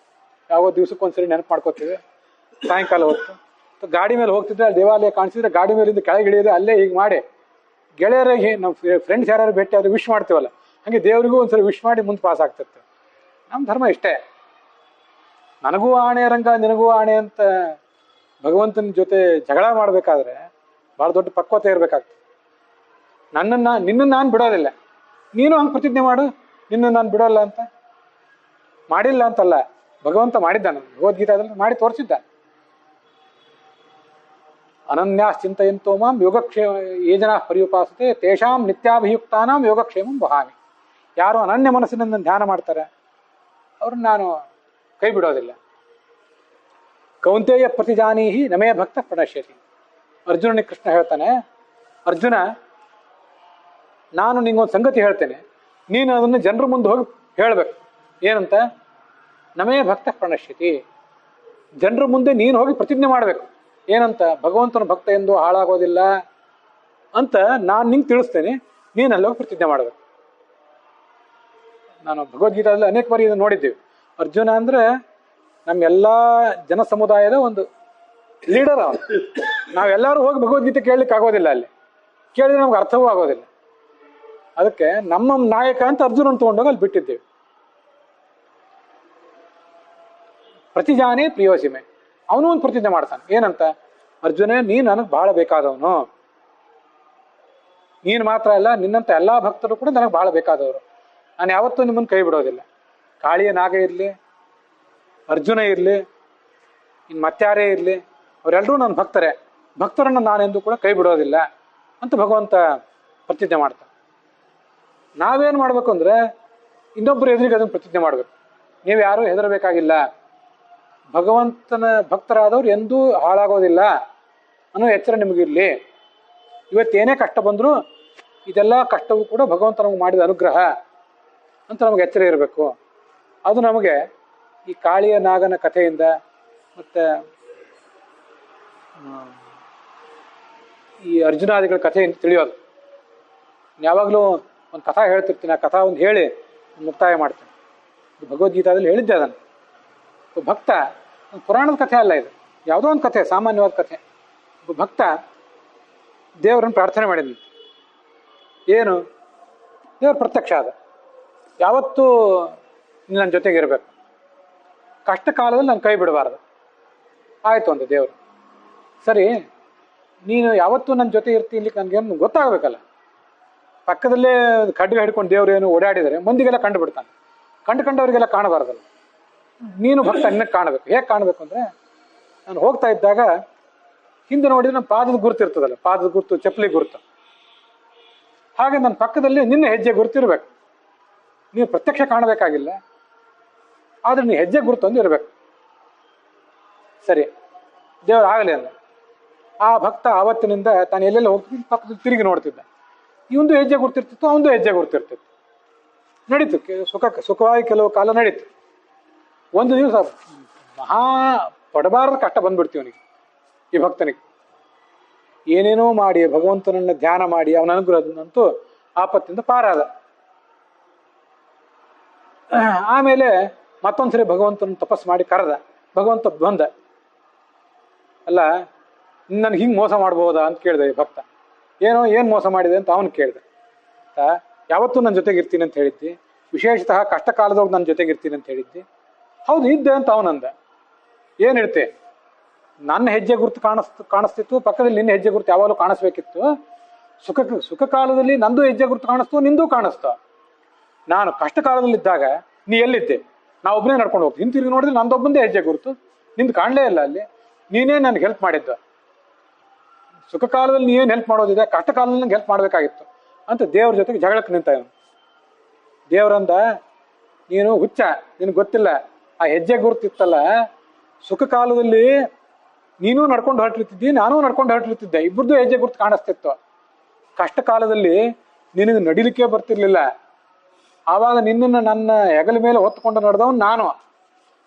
ಯಾವ ದಿವ್ಸಕ್ಕೊಂದ್ಸರಿ ನೆನಪು ಮಾಡ್ಕೋತೀವಿ. ಸಾಯಂಕಾಲ ಹೊತ್ತು ಗಾಡಿ ಮೇಲೆ ಹೋಗ್ತಿದ್ರೆ ಅಲ್ಲಿ ದೇವಾಲಯ ಕಾಣಿಸಿದ್ರೆ ಗಾಡಿ ಮೇಲಿಂದ ಕೆಳಗೆ ಇಳಿಯೋದು, ಅಲ್ಲೇ ಹೀಗೆ ಮಾಡಿ ಗೆಳೆಯರಿಗೆ ನಮ್ಮ ಫ್ರೆಂಡ್ಸ್ ಯಾರು ಭೇಟಿ ಆದ್ರೆ ವಿಶ್ ಮಾಡ್ತೀವಲ್ಲ, ಹಾಗೆ ದೇವರಿಗೂ ಒಂದ್ಸರಿ ವಿಶ್ ಮಾಡಿ ಮುಂದೆ ಪಾಸ್ ಆಗ್ತಿರ್ತೇವೆ. ನಮ್ಮ ಧರ್ಮ ಇಷ್ಟೇ. ನನಗೂ ಆಣೆ ರಂಗ ನಿನಗೂ ಆಣೆ ಅಂತ ಭಗವಂತನ ಜೊತೆ ಜಗಳ ಮಾಡಬೇಕಾದ್ರೆ ಭಾಳ ದೊಡ್ಡ ಪಕ್ವತೆ ಇರಬೇಕಾಗ್ತದೆ. ನಿನ್ನನ್ನು ನಾನು ಬಿಡೋದಿಲ್ಲ, ನೀನು ಹಂಗೆ ಪ್ರತಿಜ್ಞೆ ಮಾಡು, ನಿನ್ನನ್ನು ನಾನು ಬಿಡೋಲ್ಲ ಅಂತ. ಮಾಡಿಲ್ಲ ಅಂತಲ್ಲ, ಭಗವಂತ ಮಾಡಿದ್ದಾನೆ, ಭಗವದ್ಗೀತಾದಲ್ಲಿ ಮಾಡಿ ತೋರಿಸಿದ್ದ. ಅನನ್ಯಾಸ್ ಚಿಂತೆಯಂತೋ ಮಾಂ ಯೋಗಕ್ಷೇಮ ಯೇ ಜನಾ ಪರ್ಯುಪಾಸತೆ ತೇಷಾಂ ನಿತ್ಯಾಭಿಯುಕ್ತಾನಾಂ ಯೋಗಕ್ಷೇಮಂ ವಹಾಮಿ. ಯಾರು ಅನನ್ಯ ಮನಸ್ಸಿನಿಂದ ಧ್ಯಾನ ಮಾಡ್ತಾರೆ ಅವ್ರನ್ನ ನಾನು ಕೈ ಬಿಡೋದಿಲ್ಲ. ಕೌಂತೆಯ ಪ್ರತಿಜಾನೀಹಿ ನಮೇ ಭಕ್ತ ಪ್ರಣಶ್ಯತಿ. ಅರ್ಜುನನಿಗೆ ಕೃಷ್ಣ ಹೇಳ್ತಾನೆ, ಅರ್ಜುನ ನಾನು ನಿಂಗೊಂದು ಸಂಗತಿ ಹೇಳ್ತೇನೆ, ನೀನು ಅದನ್ನು ಜನರ ಮುಂದೆ ಹೋಗಿ ಹೇಳಬೇಕು. ಏನಂತ? ನಮೇ ಭಕ್ತ ಪ್ರಣಶ್ಯತಿ. ಜನರ ಮುಂದೆ ನೀನು ಹೋಗಿ ಪ್ರತಿಜ್ಞೆ ಮಾಡಬೇಕು. ಏನಂತ? ಭಗವಂತನ ಭಕ್ತ ಎಂದು ಹಾಳಾಗೋದಿಲ್ಲ ಅಂತ ನಾನು ನಿಂಗೆ ತಿಳಿಸ್ತೇನೆ, ನೀನಲ್ಲಿ ಹೋಗಿ ಪ್ರತಿಜ್ಞೆ ಮಾಡಬೇಕು. ನಾನು ಭಗವದ್ಗೀತಾದಲ್ಲಿ ಅನೇಕ ಬಾರಿ ಇದನ್ನು ನೋಡಿದ್ದೀವಿ. ಅರ್ಜುನ ಅಂದ್ರೆ ನಮ್ಮೆಲ್ಲ ಜನ ಸಮುದಾಯದ ಒಂದು ಲೀಡರ್ ಅವನು. ನಾವೆಲ್ಲರೂ ಹೋಗಿ ಭಗವದ್ಗೀತೆ ಕೇಳಲಿಕ್ಕೆ ಆಗೋದಿಲ್ಲ, ಅಲ್ಲಿ ಕೇಳಿದ್ರೆ ನಮ್ಗೆ ಅರ್ಥವೂ ಆಗೋದಿಲ್ಲ. ಅದಕ್ಕೆ ನಮ್ಮ ನಾಯಕ ಅಂತ ಅರ್ಜುನನ್ ತಗೊಂಡೋಗಿ ಅಲ್ಲಿ ಬಿಟ್ಟಿದ್ದೇವೆ. ಪ್ರತಿಜಾನೇ ಪ್ರಿಯೋಸಿಮೆ. ಅವನು ಒಂದು ಪ್ರತಿಜ್ಞೆ ಮಾಡ್ತಾನೆ. ಏನಂತ? ಅರ್ಜುನೇ, ನೀನು ನನಗೆ ಬಹಳ ಬೇಕಾದವನು. ನೀನು ಮಾತ್ರ ಅಲ್ಲ, ನಿನ್ನಂತ ಎಲ್ಲಾ ಭಕ್ತರು ಕೂಡ ನನಗೆ ಬಹಳ ಬೇಕಾದವರು. ನಾನು ಯಾವತ್ತೂ ನಿಮ್ಮನ್ನು ಕೈ ಬಿಡೋದಿಲ್ಲ. ಕಾಳಿಯ ನಾಗ ಇರಲಿ, ಅರ್ಜುನ ಇರಲಿ, ಇನ್ನು ಮತ್ಯಾರೇ ಇರಲಿ, ಅವರೆಲ್ಲರೂ ನನ್ನ ಭಕ್ತರೇ. ಭಕ್ತರನ್ನು ನಾನೆಂದು ಕೂಡ ಕೈ ಬಿಡೋದಿಲ್ಲ ಅಂತ ಭಗವಂತ ಪ್ರತಿಜ್ಞೆ ಮಾಡ್ತಾನೆ. ನಾವೇನು ಮಾಡ್ಬೇಕು ಅಂದ್ರೆ ಇನ್ನೊಬ್ಬರು ಎದುರಿಗೆ ಅದನ್ನು ಪ್ರತಿಜ್ಞೆ ಮಾಡಬೇಕು. ನೀವು ಯಾರೂ ಹೆದರಬೇಕಾಗಿಲ್ಲ, ಭಗವಂತನ ಭಕ್ತರಾದವ್ರು ಎಂದೂ ಹಾಳಾಗೋದಿಲ್ಲ ಅನ್ನೋ ಎಚ್ಚರ ನಿಮಗಿರಲಿ. ಇವತ್ತೇನೇ ಕಷ್ಟ ಬಂದರೂ ಇದೆಲ್ಲ ಕಷ್ಟವೂ ಕೂಡ ಭಗವಂತ ನಮಗೆ ಮಾಡಿದ ಅನುಗ್ರಹ ಅಂತ ನಮಗೆ ಎಚ್ಚರ ಇರಬೇಕು. ಅದು ನಮಗೆ ಈ ಕಾಳಿಯ ನಾಗನ ಕಥೆಯಿಂದ ಮತ್ತು ಈ ಅರ್ಜುನಾದಿಗಳ ಕಥೆಯಿಂದ ತಿಳಿಯೋದು. ಯಾವಾಗಲೂ ಒಂದು ಕಥಾ ಹೇಳ್ತಿರ್ತೀನಿ, ಆ ಕಥಾ ಒಂದು ಹೇಳಿ ಮುಕ್ತಾಯ ಮಾಡ್ತೀನಿ. ಭಗವದ್ಗೀತಾದಲ್ಲಿ ಹೇಳಿದ್ದೆ ಅದನ್ನು. ಭಕ್ತ, ಒಂದು ಪುರಾಣದ ಕಥೆ ಅಲ್ಲ ಇದು, ಯಾವುದೋ ಒಂದು ಕಥೆ, ಸಾಮಾನ್ಯವಾದ ಕಥೆ. ಒಬ್ಬ ಭಕ್ತ ದೇವರನ್ನು ಪ್ರಾರ್ಥನೆ ಮಾಡಿದ್ನು. ಏನು? ದೇವ್ರ ಪ್ರತ್ಯಕ್ಷ ಆದ, ಯಾವತ್ತೂ ನನ್ನ ಜೊತೆಗೆ ಇರಬೇಕು, ಕಷ್ಟ ಕಾಲದಲ್ಲಿ ನನ್ನ ಕೈ ಬಿಡಬಾರ್ದು. ಆಯಿತು ಅಂದ ದೇವರು. ಸರಿ, ನೀನು ಯಾವತ್ತೂ ನನ್ನ ಜೊತೆ ಇರ್ತೀನಿ ನನಗೇನು ಗೊತ್ತಾಗಬೇಕಲ್ಲ. ಪಕ್ಕದಲ್ಲೇ ಖಡ್ಗ ಹಿಡ್ಕೊಂಡು ದೇವ್ರು ಏನು ಓಡಾಡಿದರೆ ಮಂದಿಗೆಲ್ಲ ಕಂಡು ಬಿಡ್ತಾನೆ, ಕಂಡವರಿಗೆಲ್ಲ ಕಾಣಬಾರ್ದಲ್ಲ. ನೀನು ಭಕ್ತ ನಿನ್ನಕ್ಕೆ ಕಾಣಬೇಕು. ಹೇಗೆ ಕಾಣಬೇಕು ಅಂದರೆ, ನಾನು ಹೋಗ್ತಾ ಇದ್ದಾಗ ಹಿಂದೆ ನೋಡಿದ್ರೆ ನಮ್ಮ ಪಾದದ ಗುರುತು ಇರ್ತದಲ್ಲ, ಪಾದದ ಗುರುತು, ಚಪ್ಪಲಿ ಗುರುತು, ಹಾಗೆ ನನ್ನ ಪಕ್ಕದಲ್ಲಿ ನಿನ್ನ ಹೆಜ್ಜೆ ಗುರುತಿರ್ಬೇಕು. ನೀವು ಪ್ರತ್ಯಕ್ಷ ಕಾಣಬೇಕಾಗಿಲ್ಲ, ಆದರೆ ನೀ ಹೆಜ್ಜೆ ಗುರುತು ಒಂದು ಇರಬೇಕು. ಸರಿ, ದೇವರು ಆಗಲಿ ಅಂದ. ಆ ಭಕ್ತ ಆವತ್ತಿನಿಂದ ತಾನು ಎಲ್ಲೆಲ್ಲ ಹೋಗ್ತಿದ್ದ ಪಕ್ಕದಲ್ಲಿ ತಿರುಗಿ ನೋಡ್ತಿದ್ದ. ಇವಂದು ಹೆಜ್ಜೆ ಗುರ್ತಿರ್ತಿತ್ತು, ಅವಂದು ಹೆಜ್ಜೆ ಗುರ್ತಿರ್ತಿತ್ತು. ನಡೀತು, ಸುಖವಾಗಿ ಕೆಲವು ಕಾಲ ನಡೀತು. ಒಂದು ದಿವಸ ಮಹಾ ಪಡಬಾರದ ಕಷ್ಟ ಬಂದ್ಬಿಡ್ತೀವಿ ಅವನಿಗೆ, ಈ ಭಕ್ತನಿಗೆ. ಏನೇನೋ ಮಾಡಿ ಭಗವಂತನನ್ನ ಧ್ಯಾನ ಮಾಡಿ ಅವನ ಅನುಗ್ರಹದಂತೂ ಆಪತ್ತಿಂದ ಪಾರಾದ. ಆಮೇಲೆ ಮತ್ತೊಂದ್ಸರಿ ಭಗವಂತನ ತಪಸ್ ಮಾಡಿ ಕರೆದ. ಭಗವಂತ ಬಂದ. ಅಲ್ಲ, ನನ್ಗೆ ಹಿಂಗೆ ಮೋಸ ಮಾಡ್ಬೋದಾ ಅಂತ ಕೇಳಿದೆ ಈ ಭಕ್ತ. ಏನು ಮೋಸ ಮಾಡಿದೆ ಅಂತ ಅವನು ಕೇಳಿದೆ. ಯಾವತ್ತೂ ನನ್ನ ಜೊತೆಗೆ ಇರ್ತೀನಿ ಅಂತ ಹೇಳಿದ್ದಿ, ವಿಶೇಷತಃ ಕಷ್ಟ ಕಾಲದೊಳಗೆ ನನ್ನ ಜೊತೆಗೆ ಇರ್ತೀನಿ ಅಂತ ಹೇಳಿದ್ದಿ. ಹೌದು, ಇದ್ದೆ ಅಂತ ಅವನಂದ. ಏನು ಹೇಳ್ತೆ? ನನ್ನ ಹೆಜ್ಜೆ ಗುರುತು ಕಾಣಿಸ್ತಿತ್ತು, ಪಕ್ಕದಲ್ಲಿ ನಿನ್ನ ಹೆಜ್ಜೆ ಗುರುತು ಯಾವಾಗಲೂ ಕಾಣಿಸ್ಬೇಕಿತ್ತು. ಸುಖ ಕಾಲದಲ್ಲಿ ನಂದು ಹೆಜ್ಜೆ ಗುರುತು ಕಾಣಿಸ್ತು, ನಿಂದು ಕಾಣಿಸ್ತು. ನಾನು ಕಷ್ಟ ಕಾಲದಲ್ಲಿದ್ದಾಗ ನೀ ಎಲ್ಲಿದ್ದೆ? ನಾವು ಒಬ್ಬನೇ ನಡ್ಕೊಂಡು ಹೋಗ್ತೀವಿ. ಹಿಂತಿರುಗಿ ನೋಡಿದ್ರೆ ನಂದೊಬ್ಬಂದೇ ಹೆಜ್ಜೆ ಗುರುತು, ನಿಂದು ಕಾಣಲೇ ಇಲ್ಲ ಅಲ್ಲಿ. ನೀನೇ ನನಗೆ ಹೆಲ್ಪ್ ಮಾಡಿದ್ದ. ಸುಖ ಕಾಲದಲ್ಲಿ ನೀವೇನು ಹೆಲ್ಪ್ ಮಾಡೋದಿದೆ, ಕಷ್ಟ ಕಾಲದಲ್ಲಿ ನಂಗೆ ಹೆಲ್ಪ್ ಮಾಡಬೇಕಾಗಿತ್ತು ಅಂತ ದೇವ್ರ ಜೊತೆಗೆ ಜಗಳಕ್ಕೆ ನಿಂತ ಇವನು. ದೇವ್ರಂದ, ನೀನು ಹುಚ್ಚ, ನಿನಗೆ ಗೊತ್ತಿಲ್ಲ. ಆ ಹೆಜ್ಜೆ ಗುರುತಿತ್ತಲ್ಲ, ಸುಖ ಕಾಲದಲ್ಲಿ ನೀನು ನಡ್ಕೊಂಡು ಹೊರಟಿರ್ತಿದ್ದಿ, ನಾನೂ ನಡ್ಕೊಂಡು ಹೊರಟಿರ್ತಿದ್ದೆ, ಇಬ್ಬರದ್ದು ಹೆಜ್ಜೆ ಗುರುತು ಕಾಣಿಸ್ತಿತ್ತು. ಕಷ್ಟ ಕಾಲದಲ್ಲಿ ನಿನಗೆ ನಡಿಲಿಕ್ಕೆ ಬರ್ತಿರ್ಲಿಲ್ಲ. ಆವಾಗ ನಿನ್ನನ್ನು ನನ್ನ ಹೆಗಲ ಮೇಲೆ ಹೊತ್ಕೊಂಡು ನಡೆದವನು ನಾನು.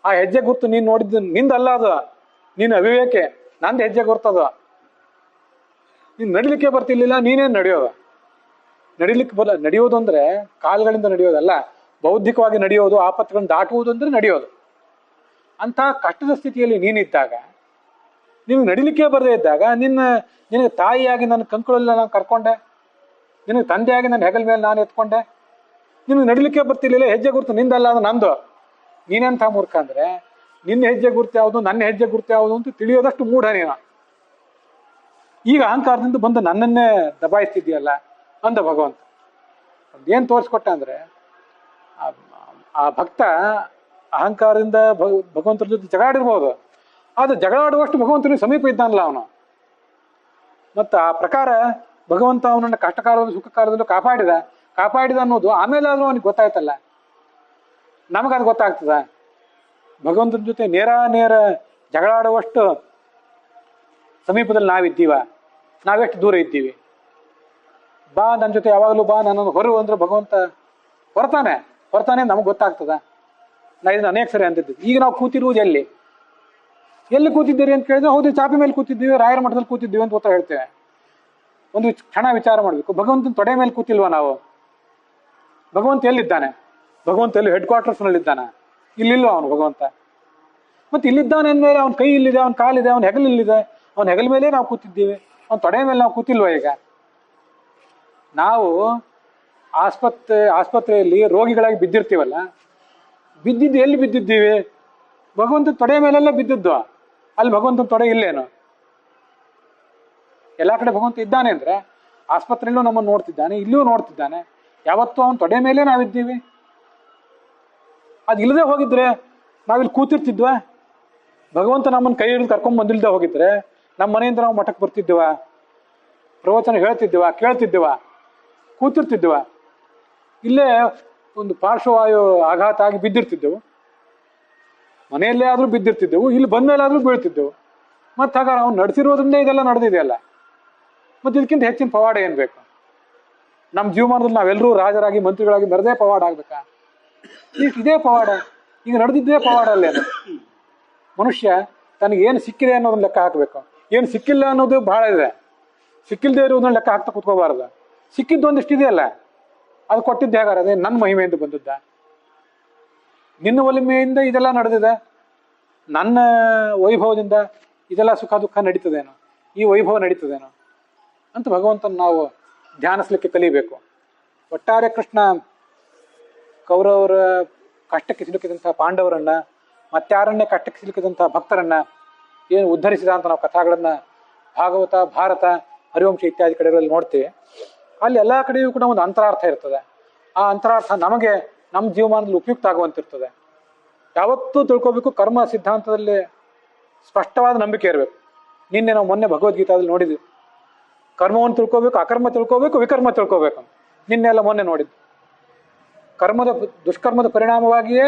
ಆ ಹೆಜ್ಜೆ ಗುರುತು ನೀನು ನೋಡಿದ್ದು ನಿಂದಲ್ಲ, ಅದು ನೀನು ಅವಿವೇಕೆ, ನಂದು ಹೆಜ್ಜೆ ಗುರ್ತದ. ನೀನು ನಡಿಲಿಕ್ಕೆ ಬರ್ತಿರ್ಲಿಲ್ಲ, ನೀನೇನು ನಡೆಯೋದು? ನಡೆಯೋದು ಅಂದ್ರೆ ಕಾಲುಗಳಿಂದ ನಡೆಯೋದಲ್ಲ, ಬೌದ್ಧಿಕವಾಗಿ ನಡೆಯೋದು, ಆಪತ್ತುಗಳನ್ನು ದಾಟುವುದು ಅಂದ್ರೆ ನಡೆಯೋದು. ಅಂತ ಕಷ್ಟದ ಸ್ಥಿತಿಯಲ್ಲಿ ನೀನಿದ್ದಾಗ, ನಿನಗೆ ನಡಿಲಿಕ್ಕೆ ಬರದೇ ಇದ್ದಾಗ, ನಿನಗೆ ತಾಯಿಯಾಗಿ ನನ್ನ ಕಂಕುಳಲ್ಲಿ ನಾನು ಕರ್ಕೊಂಡೆ, ನಿನಗೆ ತಂದೆಯಾಗಿ ನನ್ನ ಹೆಗಲ ಮೇಲೆ ನಾನು ಎತ್ಕೊಂಡೆ. ನಿನಗೆ ನಡಿಲಿಕ್ಕೆ ಬರ್ತಿರ್ಲಿಲ್ಲ, ಹೆಜ್ಜೆ ಗುರುತು ನಿಂದಲ್ಲ, ಅದು ನಂದು. ನೀನೆಂಥ ಮೂರ್ಖ ಅಂದ್ರೆ, ನಿನ್ನ ಹೆಜ್ಜೆ ಗುರುತು ಯಾವುದು, ನನ್ನ ಹೆಜ್ಜೆ ಗುರುತು ಯಾವುದು ಅಂತ ತಿಳಿಯೋದಷ್ಟು ಮೂಢ ನೀನು. ಈಗ ಅಹಂಕಾರದಿಂದ ಬಂದು ನನ್ನನ್ನೇ ದಬಾಯಿಸ್ತಿದ್ಯಲ್ಲ ಅಂದ ಭಗವಂತ. ಏನು ತೋರಿಸ್ಕೊಟ್ಟ ಅಂದ್ರೆ, ಆ ಭಕ್ತ ಅಹಂಕಾರದಿಂದ ಭಗವಂತನ ಜೊತೆ ಜಗಳಾಡಿರ್ಬೋದು, ಆದ್ರೆ ಜಗಳಾಡುವಷ್ಟು ಭಗವಂತನಿಗೆ ಸಮೀಪ ಇದ್ದಾನಲ್ಲ ಅವನು. ಮತ್ತು ಆ ಪ್ರಕಾರ ಭಗವಂತ ಅವನನ್ನು ಕಷ್ಟ ಕಾಲದಲ್ಲೂ ಸುಖ ಕಾಲದಲ್ಲೂ ಕಾಪಾಡಿದ ಅನ್ನೋದು ಆಮೇಲಾದ್ರೂ ಅವನಿಗೆ ಗೊತ್ತಾಯ್ತಲ್ಲ. ನಮಗದು ಗೊತ್ತಾಗ್ತದ? ಭಗವಂತನ ಜೊತೆ ನೇರ ಜಗಳಾಡುವಷ್ಟು ಸಮೀಪದಲ್ಲಿ ನಾವಿದ್ದೀವ? ನಾವೆಷ್ಟು ದೂರ ಇದ್ದೀವಿ? ಬಾ ನನ್ನ ಜೊತೆ ಯಾವಾಗಲೂ ಬಾ, ನನ್ನನ್ನು ಹೊರು ಅಂದ್ರೆ ಭಗವಂತ ಹೊರತಾನೆ ನಮಗೆ ಗೊತ್ತಾಗ್ತದ? ನಾ ಇದನ್ನ ಅನೇಕ ಸರಿ ಅಂತಿದ್ದೆ. ಈಗ ನಾವು ಕೂತಿರುವುದು ಎಲ್ಲಿ ಕೂತಿದ್ದೀರಿ ಅಂತ ಕೇಳಿದ್ರೆ, ಹೌದು ಚಾಪಿ ಮೇಲೆ ಕೂತಿದ್ದೀವಿ, ರಾಯರ ಮಠದಲ್ಲಿ ಕೂತಿದ್ದೀವಿ ಅಂತ ಉತ್ತರ ಹೇಳ್ತೇವೆ. ಒಂದು ಕ್ಷಣ ವಿಚಾರ ಮಾಡಬೇಕು, ಭಗವಂತನ ತೊಡೆ ಮೇಲೆ ಕೂತಿಲ್ವಾ ನಾವು? ಭಗವಂತ ಎಲ್ಲಿದ್ದಾನೆ? ಭಗವಂತ ಎಲ್ಲಿ ಹೆಡ್ ಕ್ವಾರ್ಟರ್ಸ್ನಲ್ಲಿದ್ದಾನೆ? ಇಲ್ಲಿಲ್ವ ಅವನು ಭಗವಂತ? ಮತ್ತೆ ಇಲ್ಲಿದ್ದಾನೆ ಅಂದಮೇಲೆ ಅವನ ಕೈ ಇಲ್ಲಿದೆ, ಅವನ ಕಾಲಿದೆ, ಅವನ ಹೆಗಲು ಇಲ್ಲಿದೆ, ಅವನ ಹೆಗಲ ಮೇಲೆ ನಾವು ಕೂತಿದ್ದೀವಿ, ಅವನ ತೊಡೆ ಮೇಲೆ ನಾವು ಕೂತಿಲ್ವ? ಈಗ ನಾವು ಆಸ್ಪತ್ರೆಯಲ್ಲಿ ರೋಗಿಗಳಾಗಿ ಬಿದ್ದಿರ್ತೀವಲ್ಲ, ಬಿದ್ದಿದ್ದು ಎಲ್ಲಿ ಬಿದ್ದಿದ್ದೀವಿ? ಭಗವಂತನ ತೊಡೆ ಮೇಲೆಲ್ಲ ಬಿದ್ದಿದ್ದು. ಅಲ್ಲಿ ಭಗವಂತನ ತೊಡೆ ಇಲ್ಲೇನು? ಎಲ್ಲ ಕಡೆ ಭಗವಂತ ಇದ್ದಾನೆ ಅಂದ್ರೆ ಆಸ್ಪತ್ರೆಯಲ್ಲೂ ನಮ್ಮನ್ನು ನೋಡ್ತಿದ್ದಾನೆ, ಇಲ್ಲಿಯೂ ನೋಡ್ತಿದ್ದಾನೆ. ಯಾವತ್ತೂ ಅವನ ತೊಡೆ ಮೇಲೆ ನಾವಿದ್ದೀವಿ. ಅದು ಇಲ್ಲದೆ ಹೋಗಿದ್ರೆ ನಾವಿಲ್ಲಿ ಕೂತಿರ್ತಿದ್ವಾ? ಭಗವಂತ ನಮ್ಮನ್ನು ಕೈ ಹಿಡಿದು ಕರ್ಕೊಂಡ್ ಬಂದಿಲ್ದೆ ಹೋಗಿದ್ರೆ ನಮ್ಮ ಮನೆಯಿಂದ ನಾವು ಮಠಕ್ಕೆ ಬರ್ತಿದ್ವ? ಪ್ರವಚನ ಹೇಳ್ತಿದ್ವ? ಕೇಳ್ತಿದ್ವ? ಕೂತಿರ್ತಿದ್ವ? ಇಲ್ಲೇ ಒಂದು ಪಾರ್ಶ್ವವಾಯು ಆಘಾತ ಆಗಿ ಬಿದ್ದಿರ್ತಿದ್ದೆವು, ಮನೆಯಲ್ಲೇ ಆದ್ರೂ ಬಿದ್ದಿರ್ತಿದ್ದೆವು, ಇಲ್ಲಿ ಬಂದ್ಮೇಲಾದ್ರೂ ಬೀಳ್ತಿದ್ದೆವು. ಮತ್ತೆ ಹಾಗಾದ್ರೆ ಅವ್ನು ನಡೆಸಿರೋದ್ರಿಂದ ಇದೆಲ್ಲ ನಡೆದಿದೆಯಲ್ಲ, ಮತ್ತೆ ಇದಕ್ಕಿಂತ ಹೆಚ್ಚಿನ ಪವಾಡ ಏನ್ ಬೇಕು? ನಮ್ಮ ಜೀವಮಾನದಲ್ಲಿ ನಾವೆಲ್ಲರೂ ರಾಜರಾಗಿ ಮಂತ್ರಿಗಳಾಗಿ ಮೆರೆದೇ ಪವಾಡ ಆಗ್ಬೇಕಾ? ಇದೇ ಪವಾಡ, ಈಗ ನಡೆದಿದ್ದೇ ಪವಾಡ ಅಲ್ಲೇನು? ಮನುಷ್ಯ ತನಗೆ ಏನು ಸಿಕ್ಕಿದೆ ಅನ್ನೋದನ್ನ ಲೆಕ್ಕ ಹಾಕಬೇಕು. ಏನು ಸಿಕ್ಕಿಲ್ಲ ಅನ್ನೋದು ಬಹಳ ಇದೆ. ಸಿಕ್ಕಿಲ್ದೇ ಇರೋದನ್ನ ಲೆಕ್ಕ ಹಾಕ್ತಾ ಕುತ್ಕೋಬಾರ್ದು. ಸಿಕ್ಕಿದ್ದು ಒಂದಿಷ್ಟು ಇದೆಯಲ್ಲ, ಅದು ಕೊಟ್ಟಿದ್ದೆ ಹೇಗಾರ? ಅದೇ ನನ್ನ ಮಹಿಮೆಯಿಂದ ಬಂದದ್ದ? ನಿನ್ನ ಒಲಿಮೆಯಿಂದ ಇದೆಲ್ಲ ನಡೆದಿದೆ, ನನ್ನ ವೈಭವದಿಂದ ಇದೆಲ್ಲ ಸುಖ ದುಃಖ ನಡೀತದೇನೋ, ಈ ವೈಭವ ನಡೀತದೇನೋ ಅಂತ ಭಗವಂತನ ನಾವು ಧ್ಯಾನಿಸ್ಲಿಕ್ಕೆ ಕಲಿಬೇಕು. ಒಟ್ಟಾರೆ ಕೃಷ್ಣ ಕೌರವರ ಕಷ್ಟಕ್ಕೆ ಸಿಲುಕಿದಂತಹ ಪಾಂಡವರನ್ನ, ಮತ್ತಾರನ್ನೇ ಕಷ್ಟಕ್ಕೆ ಸಿಲುಕಿದಂತಹ ಭಕ್ತರನ್ನ ಏನು ಉದ್ಧರಿಸಿದ ಅಂತ ನಾವು ಕಥಾಗಳನ್ನ ಭಾಗವತ, ಭಾರತ, ಹರಿವಂಶ ಇತ್ಯಾದಿ ಕಡೆಗಳಲ್ಲಿ ನೋಡ್ತೀವಿ. ಅಲ್ಲಿ ಎಲ್ಲ ಕಡೆಯೂ ಕೂಡ ಒಂದು ಅಂತರಾರ್ಥ ಇರ್ತದೆ. ಆ ಅಂತರಾರ್ಥ ನಮಗೆ ನಮ್ಮ ಜೀವಮಾನದಲ್ಲಿ ಉಪಯುಕ್ತ ಆಗುವಂತಿರ್ತದೆ. ಯಾವತ್ತೂ ತಿಳ್ಕೋಬೇಕು, ಕರ್ಮ ಸಿದ್ಧಾಂತದಲ್ಲಿ ಸ್ಪಷ್ಟವಾದ ನಂಬಿಕೆ ಇರಬೇಕು. ನಿನ್ನೆ ನಾವು ಮೊನ್ನೆ ಭಗವದ್ಗೀತಾದಲ್ಲಿ ನೋಡಿದ್ವಿ, ಕರ್ಮವನ್ನು ತಿಳ್ಕೋಬೇಕು, ಅಕರ್ಮ ತಿಳ್ಕೋಬೇಕು, ವಿಕರ್ಮ ತಿಳ್ಕೋಬೇಕು. ನಿನ್ನೆಲ್ಲ ಮೊನ್ನೆ ನೋಡಿದ್ದು. ದುಷ್ಕರ್ಮದ ಪರಿಣಾಮವಾಗಿಯೇ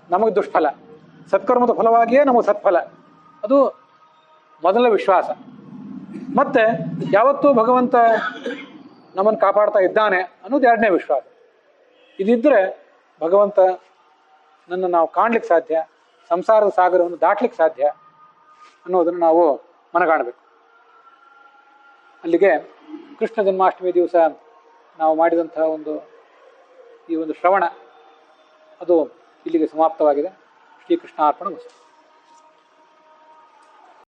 ನಮಗೆ ದುಷ್ಫಲ, ಸತ್ಕರ್ಮದ ಫಲವಾಗಿಯೇ ನಮಗೆ ಸತ್ಫಲ. ಅದು ಮೊದಲ ವಿಶ್ವಾಸ. ಮತ್ತೆ ಯಾವತ್ತೂ ಭಗವಂತ ನಮ್ಮನ್ನು ಕಾಪಾಡ್ತಾ ಇದ್ದಾನೆ ಅನ್ನೋದು ಎರಡನೇ ವಿಶ್ವಾಸ. ಇದಿದ್ರೆ ಭಗವಂತ ನನ್ನ ನಾವು ಕಾಣ್ಲಿಕ್ಕೆ ಸಾಧ್ಯ, ಸಂಸಾರದ ಸಾಗರವನ್ನು ದಾಟ್ಲಿಕ್ಕೆ ಸಾಧ್ಯ ಅನ್ನೋದನ್ನು ನಾವು ಮನಗಾಣಬೇಕು. ಅಲ್ಲಿಗೆ ಕೃಷ್ಣ ಜನ್ಮಾಷ್ಟಮಿ ದಿವಸ ನಾವು ಮಾಡಿದಂತಹ ಈ ಒಂದು ಶ್ರವಣ ಅದು ಇಲ್ಲಿಗೆ ಸಮಾಪ್ತವಾಗಿದೆ. ಶ್ರೀಕೃಷ್ಣ ಅರ್ಪಣ ವಸ್ತು.